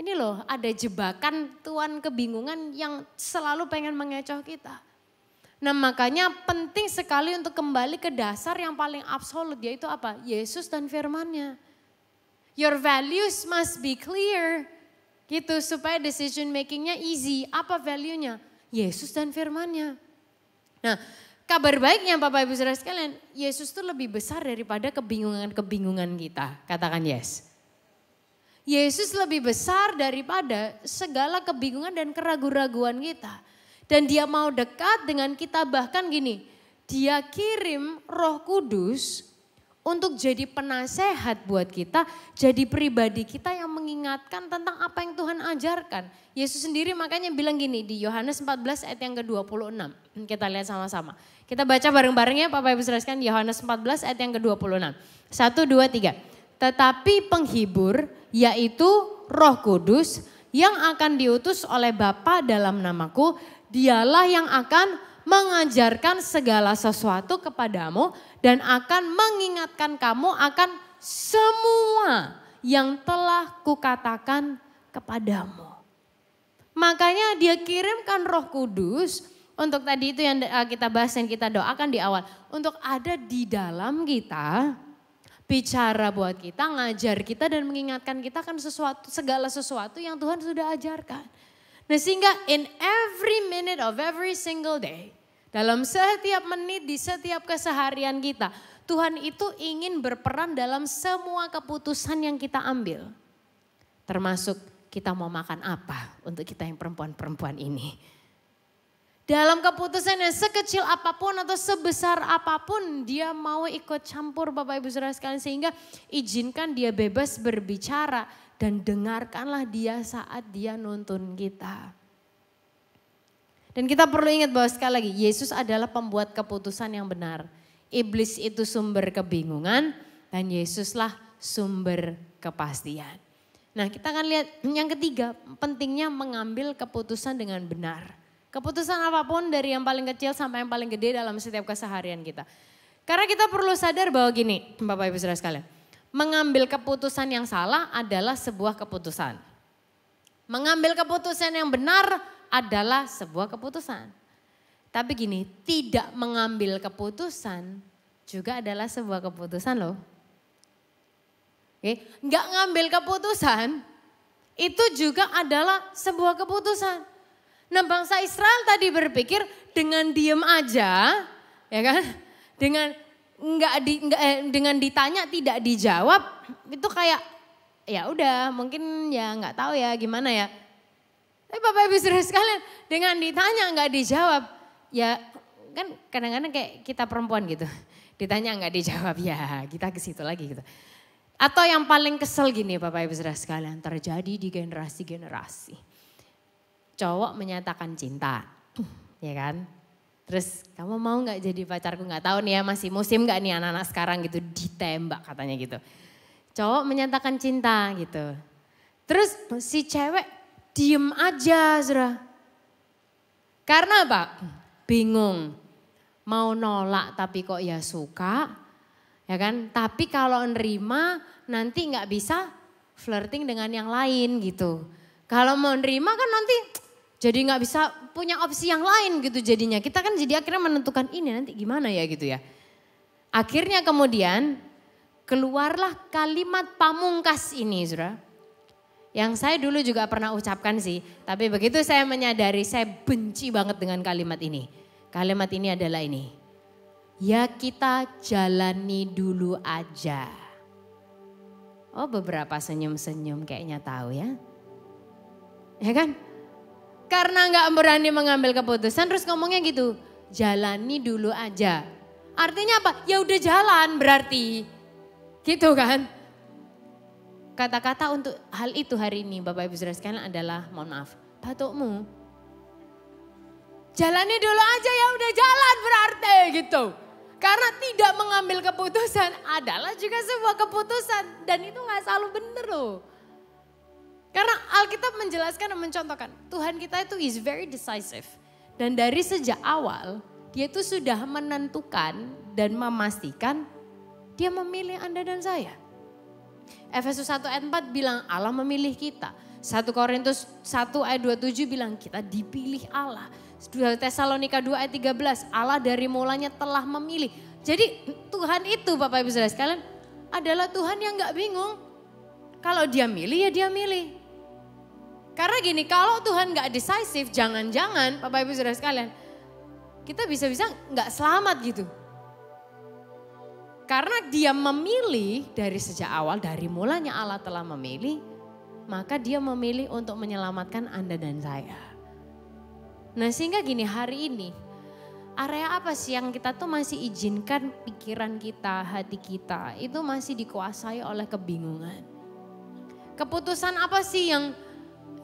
Ini loh ada jebakan tuan kebingungan yang selalu pengen mengecoh kita. Nah makanya penting sekali untuk kembali ke dasar yang paling absolut yaitu apa? Yesus dan firman-Nya. Your values must be clear gitu supaya decision making-nya easy. Apa value-nya? Yesus dan firman-Nya. Nah kabar baiknya Bapak Ibu Saudara sekalian, Yesus itu lebih besar daripada kebingungan-kebingungan kita. Katakan yes. Yesus lebih besar daripada segala kebingungan dan keraguan-raguan kita. Dan dia mau dekat dengan kita bahkan gini, dia kirim Roh Kudus untuk jadi penasehat buat kita, jadi pribadi kita yang mengingatkan tentang apa yang Tuhan ajarkan. Yesus sendiri makanya bilang gini di Yohanes 14 ayat yang ke-26. Kita lihat sama-sama. Kita baca bareng-bareng ya Bapak Ibu Saudara sekalian, Yohanes 14 ayat yang ke-26. 1, 2, 3. Tetapi penghibur yaitu Roh Kudus yang akan diutus oleh Bapa dalam namaku, Dialah yang akan mengajarkan segala sesuatu kepadamu dan akan mengingatkan kamu akan semua yang telah kukatakan kepadamu. Makanya dia kirimkan Roh Kudus untuk tadi itu yang kita bahas dan kita doakan di awal. Untuk ada di dalam kita, bicara buat kita, ngajar kita dan mengingatkan kita kan segala sesuatu yang Tuhan sudah ajarkan. Nah sehingga in every minute of every single day, dalam setiap menit di setiap keseharian kita, Tuhan itu ingin berperan dalam semua keputusan yang kita ambil. Termasuk kita mau makan apa untuk kita yang perempuan-perempuan ini. Dalam keputusan yang sekecil apapun atau sebesar apapun dia mau ikut campur Bapak Ibu Saudara sekalian. Sehingga izinkan dia bebas berbicara dan dengarkanlah dia saat dia nuntun kita. Dan kita perlu ingat bahwa sekali lagi Yesus adalah pembuat keputusan yang benar. Iblis itu sumber kebingungan dan Yesuslah sumber kepastian. Nah kita akan lihat yang ketiga, pentingnya mengambil keputusan dengan benar. Keputusan apapun dari yang paling kecil sampai yang paling gede dalam setiap keseharian kita. Karena kita perlu sadar bahwa gini Bapak Ibu Saudara sekalian. Mengambil keputusan yang salah adalah sebuah keputusan. Mengambil keputusan yang benar adalah sebuah keputusan. Tapi gini, tidak mengambil keputusan juga adalah sebuah keputusan loh. Oke, nggak ngambil keputusan itu juga adalah sebuah keputusan. Nah bangsa Israel tadi berpikir dengan diem aja, ya kan? Dengan ditanya tidak dijawab, itu kayak ya udah mungkin ya nggak tahu ya gimana ya. Tapi Bapak Ibu Saudara sekalian dengan ditanya nggak dijawab, ya kan kadang-kadang kayak kita perempuan gitu. Ditanya nggak dijawab ya kita ke situ lagi gitu. Atau yang paling kesel gini Bapak Ibu Saudara sekalian terjadi di generasi-generasi. Cowok menyatakan cinta, ya kan? Terus kamu mau nggak jadi pacarku? Nggak tahu nih ya masih musim nggak nih anak-anak sekarang gitu ditembak katanya gitu. Cowok menyatakan cinta gitu. Terus si cewek diem aja Saudara. Karena apa? Bingung. Mau nolak tapi kok ya suka. Ya kan? Tapi kalau nerima nanti nggak bisa flirting dengan yang lain gitu. Kalau mau nerima kan nanti jadi nggak bisa punya opsi yang lain gitu jadinya. Kita kan jadi akhirnya menentukan ini nanti gimana ya gitu ya. Akhirnya kemudian keluarlah kalimat pamungkas ini Saudara. Yang saya dulu juga pernah ucapkan sih. Tapi begitu saya menyadari saya benci banget dengan kalimat ini. Kalimat ini adalah ini. Ya kita jalani dulu aja. Oh beberapa senyum-senyum kayaknya tahu ya. Ya kan? Karena nggak berani mengambil keputusan terus ngomongnya gitu. Jalani dulu aja. Artinya apa? Ya udah jalan berarti. Gitu kan? Kata-kata untuk hal itu hari ini Bapak Ibu Saudara sekalian adalah mohon maaf. Batukmu. Jalani dulu aja ya udah jalan berarti gitu. Karena tidak mengambil keputusan adalah juga sebuah keputusan. Dan itu gak selalu benar loh. Karena Alkitab menjelaskan dan mencontohkan. Tuhan kita itu is very decisive. Dan dari sejak awal dia itu sudah menentukan dan memastikan dia memilih Anda dan saya. Efesus 1 ayat 4 bilang Allah memilih kita. 1 Korintus 1 ayat 27 bilang kita dipilih Allah. 2 Tesalonika 2 ayat 13 Allah dari mulanya telah memilih. Jadi Tuhan itu Bapak Ibu Saudara sekalian adalah Tuhan yang gak bingung. Kalau dia milih ya dia milih. Karena gini kalau Tuhan gak decisive jangan-jangan Bapak Ibu Saudara sekalian kita bisa-bisa gak selamat gitu. Karena dia memilih dari sejak awal, dari mulanya Allah telah memilih, maka dia memilih untuk menyelamatkan Anda dan saya. Nah sehingga gini hari ini, area apa sih yang kita tuh masih izinkan pikiran kita, hati kita, itu masih dikuasai oleh kebingungan. Keputusan apa sih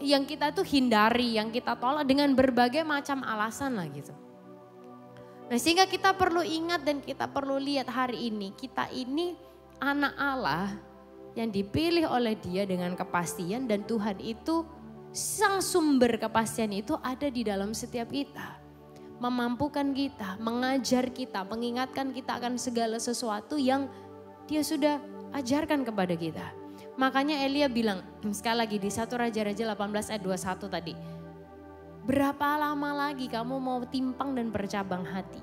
yang kita tuh hindari, yang kita tolak dengan berbagai macam alasan lah gitu. Nah sehingga kita perlu ingat dan kita perlu lihat hari ini. Kita ini anak Allah yang dipilih oleh dia dengan kepastian dan Tuhan itu sang sumber kepastian itu ada di dalam setiap kita. Memampukan kita, mengajar kita, mengingatkan kita akan segala sesuatu yang dia sudah ajarkan kepada kita. Makanya Elia bilang, sekali lagi di 1 Raja-Raja 18 ayat 21 tadi. Berapa lama lagi kamu mau timpang dan bercabang hati?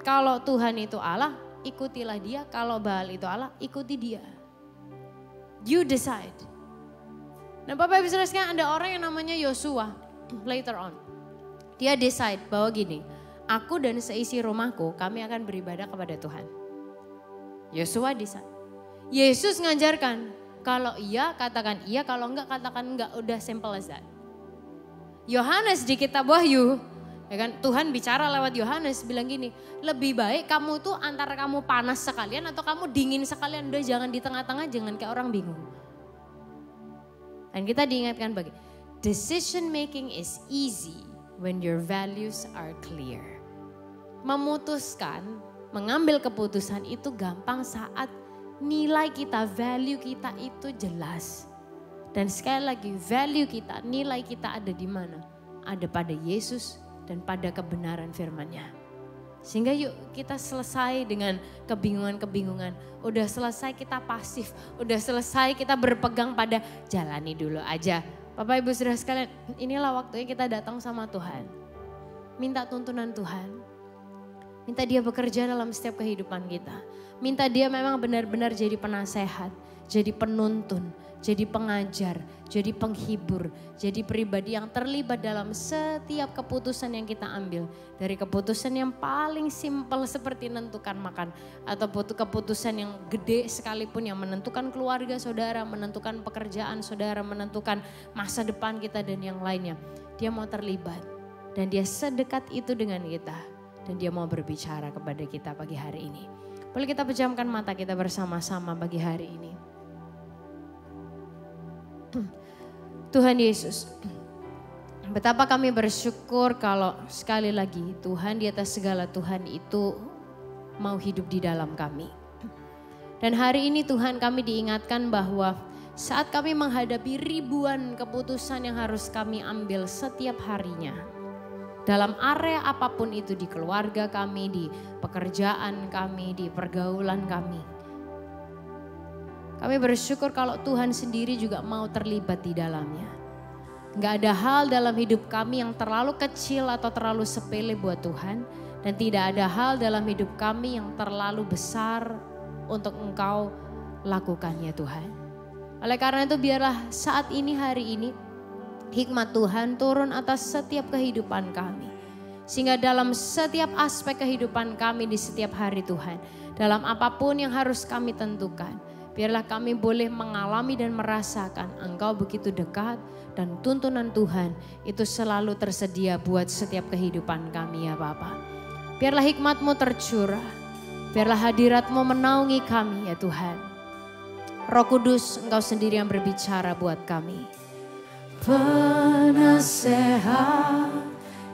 Kalau Tuhan itu Allah, ikutilah dia. Kalau Baal itu Allah, ikuti dia. You decide. Nah Bapak Ibu Saudara sekalian, ada orang yang namanya Yosua later on. Dia decide bahwa gini, aku dan seisi rumahku kami akan beribadah kepada Tuhan. Yosua decide. Yesus ngajarkan, kalau iya katakan iya, kalau enggak katakan enggak, udah simple as that. Yohanes di kitab Wahyu, ya kan, Tuhan bicara lewat Yohanes bilang gini, lebih baik kamu tuh antara kamu panas sekalian atau kamu dingin sekalian, udah jangan di tengah-tengah, jangan kayak orang bingung. Dan kita diingatkan bagi decision making is easy when your values are clear. Memutuskan, mengambil keputusan itu gampang saat nilai kita, value kita itu jelas. Dan sekali lagi value kita, nilai kita ada di mana? Ada pada Yesus dan pada kebenaran firman-Nya. Sehingga yuk kita selesai dengan kebingungan-kebingungan. Udah selesai kita pasif, udah selesai kita berpegang pada jalani dulu aja. Bapak Ibu Saudara sekalian, inilah waktunya kita datang sama Tuhan. Minta tuntunan Tuhan. Minta dia bekerja dalam setiap kehidupan kita. Minta dia memang benar-benar jadi penasehat, jadi penuntun, jadi pengajar, jadi penghibur, jadi pribadi yang terlibat dalam setiap keputusan yang kita ambil. Dari keputusan yang paling simpel seperti menentukan makan, atau keputusan yang gede sekalipun yang menentukan keluarga saudara, menentukan pekerjaan saudara, menentukan masa depan kita dan yang lainnya. Dia mau terlibat dan dia sedekat itu dengan kita. Dan dia mau berbicara kepada kita pagi hari ini. Boleh kita pejamkan mata kita bersama-sama pagi hari ini. Tuhan Yesus, betapa kami bersyukur kalau sekali lagi Tuhan di atas segala Tuhan itu mau hidup di dalam kami. Dan hari ini Tuhan kami diingatkan bahwa saat kami menghadapi ribuan keputusan yang harus kami ambil setiap harinya. Dalam area apapun itu, di keluarga kami, di pekerjaan kami, di pergaulan kami. Kami bersyukur kalau Tuhan sendiri juga mau terlibat di dalamnya. Gak ada hal dalam hidup kami yang terlalu kecil atau terlalu sepele buat Tuhan. Dan tidak ada hal dalam hidup kami yang terlalu besar untuk Engkau lakukan ya Tuhan. Oleh karena itu biarlah saat ini, hari ini, hikmat Tuhan turun atas setiap kehidupan kami. Sehingga dalam setiap aspek kehidupan kami di setiap hari Tuhan. Dalam apapun yang harus kami tentukan. Biarlah kami boleh mengalami dan merasakan Engkau begitu dekat. Dan tuntunan Tuhan itu selalu tersedia buat setiap kehidupan kami ya Bapa. Biarlah hikmat-Mu tercurah. Biarlah hadirat-Mu menaungi kami ya Tuhan. Roh Kudus, Engkau sendiri yang berbicara buat kami. Penasehat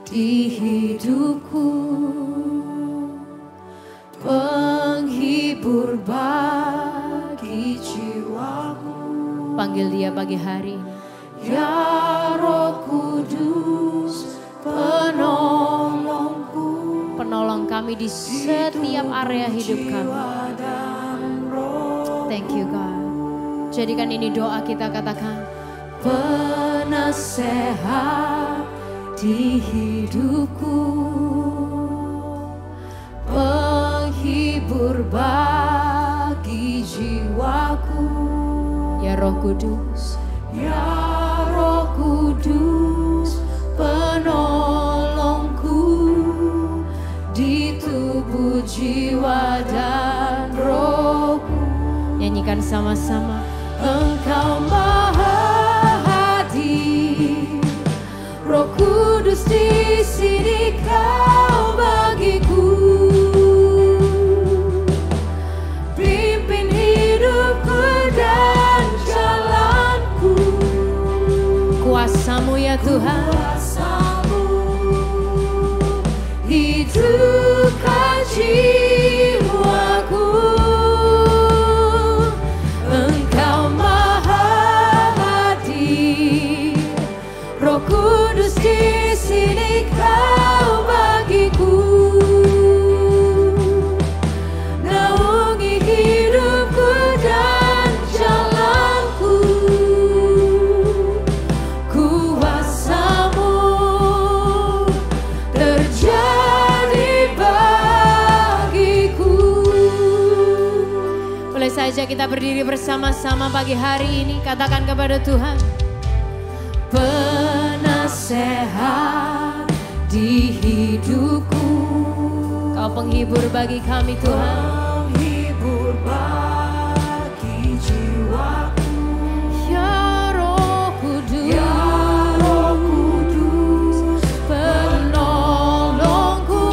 di hidupku, penghibur bagi jiwaku. Panggil dia pagi hari ini. Ya Roh Kudus, penolongku, penolong kami di setiap area hidup kami. Thank you God. Jadikan ini doa kita, katakan. Penasehat di hidupku, penghibur bagi jiwaku. Ya Roh Kudus, ya Roh Kudus, penolongku di tubuh, jiwa dan rohku. Nyanyikan sama-sama. Engkau Maha Hadir, Roh Kudus di sini Kau bagiku. Pimpin hidupku dan jalanku. Kuasa-Mu ya Tuhan. Kuasa-Mu hidupkan jiwaku. sini Kau bagiku, naungi hidupku dan jalanku. Kuasa-Mu terjadi bagiku. Boleh saja kita berdiri bersama-sama pagi hari ini. Katakan kepada Tuhan, penasehat di hidupku, Kau penghibur bagi kami Tuhan, Penghibur bagi jiwaku, ya Roh Kudus, ya Roh Kudus, penolongku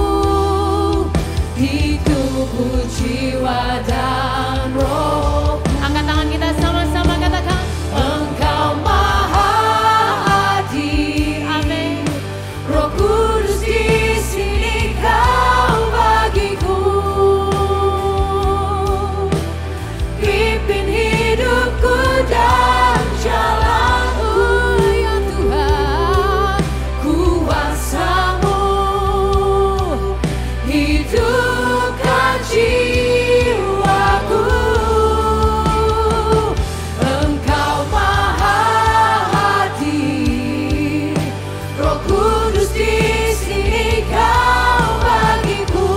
di tubuh, jiwa dan roh. Angkat tangan kita sama-sama katakan, Engkau Maha Hadir, amin. Roh Kudus di sini Kau bagiku, pimpin hidupku dan jalanku. Ya Tuhan, Kuasa-Mu hidupkan jiwaku. Engkau Maha Hadir, Roh Kudus di sini Kau bagiku,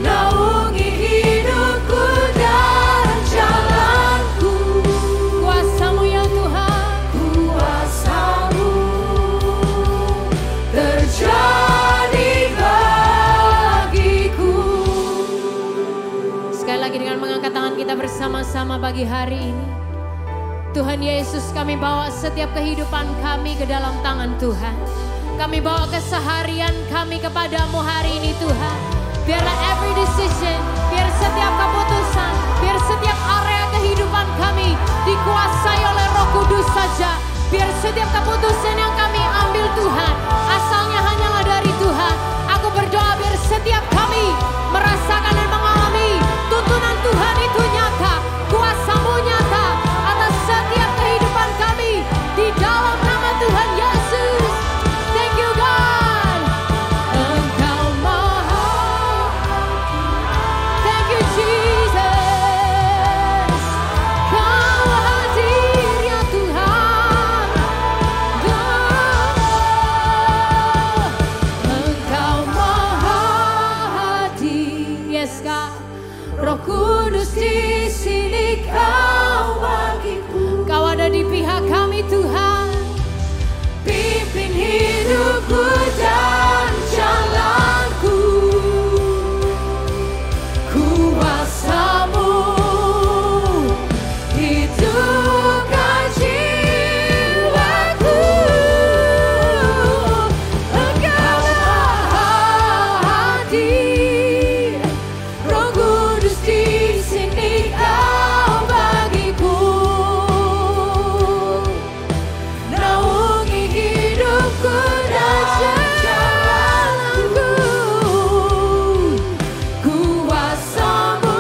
naungi hidupku dan jalanku. kuasa-Mu ya Tuhan, Kuasa-Mu terjadi bagiku. sekali lagi dengan mengangkat tangan kita bersama-sama pagi hari ini. Tuhan Yesus, kami bawa setiap kehidupan kami ke dalam tangan Tuhan. Kami bawa keseharian kami kepadamu hari ini Tuhan. Biarlah every decision, biar setiap keputusan, biar setiap area kehidupan kami dikuasai oleh Roh Kudus saja. Biar setiap keputusan yang kami ambil Tuhan, asalnya hanyalah dari Tuhan. Aku berdoa biar setiap kami merasakan dan mengalami tuntunan Tuhan itu nyata, kuasa-Mu nyata atas setiap kehidupan kami di dalam nama Tuhan Yesus. Thank you God. Engkau Maha, Thank you Jesus. Kau hadir ya Tuhan. Engkau Maha Hadir. Yes God. Roh Kudus di sini Kau bagiku, Kau ada di pihak kami Tuhan. pimpin hidupku dan jalanku. Kuasa-Mu hidupkan jiwaku. Engkau Maha Hadir, Roh Kudus di sini Kau bagiku, naungi hidupku dan jalanku. Kuasa-Mu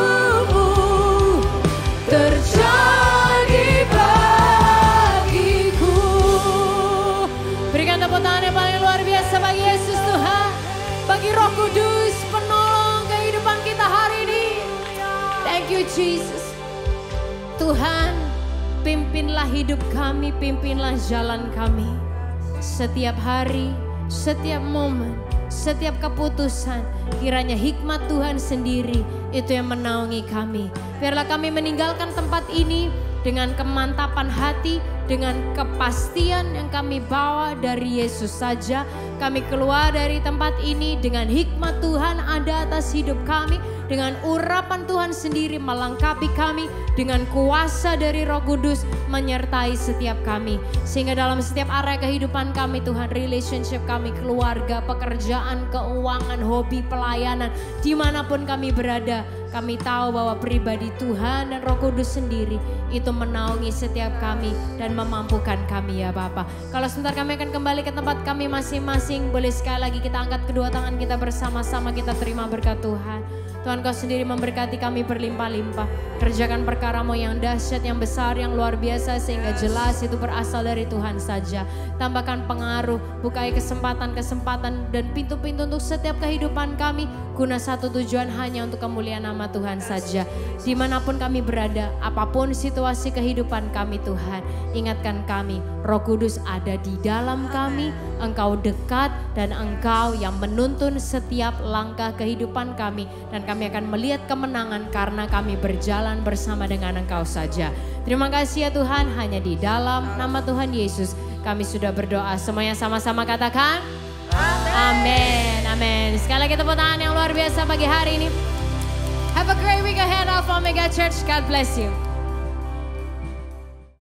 terjadi bagiku. Berikan tepuk tangan yang paling luar biasa bagi Yesus Tuhan. Bagi Roh Kudus penolong kehidupan kita hari ini. Thank you Jesus. Tuhan, pimpinlah hidup kami, pimpinlah jalan kami. Setiap hari, setiap momen, setiap keputusan, kiranya hikmat Tuhan sendiri itu yang menaungi kami. Biarlah kami meninggalkan tempat ini dengan kemantapan hati, dengan kepastian yang kami bawa dari Yesus saja. Kami keluar dari tempat ini dengan hikmat Tuhan ada atas hidup kami, dengan urapan Tuhan sendiri melengkapi kami, dengan kuasa dari Roh Kudus menyertai setiap kami. Sehingga dalam setiap area kehidupan kami Tuhan, relationship kami, keluarga, pekerjaan, keuangan, hobi, pelayanan, dimanapun kami berada, kami tahu bahwa pribadi Tuhan dan Roh Kudus sendiri itu menaungi setiap kami dan memampukan kami ya Bapa. Kalau sebentar kami akan kembali ke tempat kami masing-masing, boleh sekali lagi kita angkat kedua tangan kita bersama-sama, kita terima berkat Tuhan. Tuhan Kau sendiri memberkati kami berlimpah-limpah. Kerjakan perkara-Mu yang dahsyat, yang besar, yang luar biasa sehingga jelas itu berasal dari Tuhan saja. Tambahkan pengaruh, bukai kesempatan-kesempatan dan pintu-pintu untuk setiap kehidupan kami. Guna satu tujuan, hanya untuk kemuliaan nama Tuhan saja. Dimanapun kami berada, apapun situasi kehidupan kami Tuhan, ingatkan kami, Roh Kudus ada di dalam kami. Engkau dekat dan Engkau yang menuntun setiap langkah kehidupan kami. Dan kami akan melihat kemenangan karena kami berjalan bersama dengan Engkau saja. Terima kasih ya Tuhan, hanya di dalam nama Tuhan Yesus kami sudah berdoa. Semuanya sama-sama katakan amin. Amin. Sekali lagi tepuk tangan yang luar biasa pagi hari ini. Have a great week ahead, Alpha Omega Church. God bless you.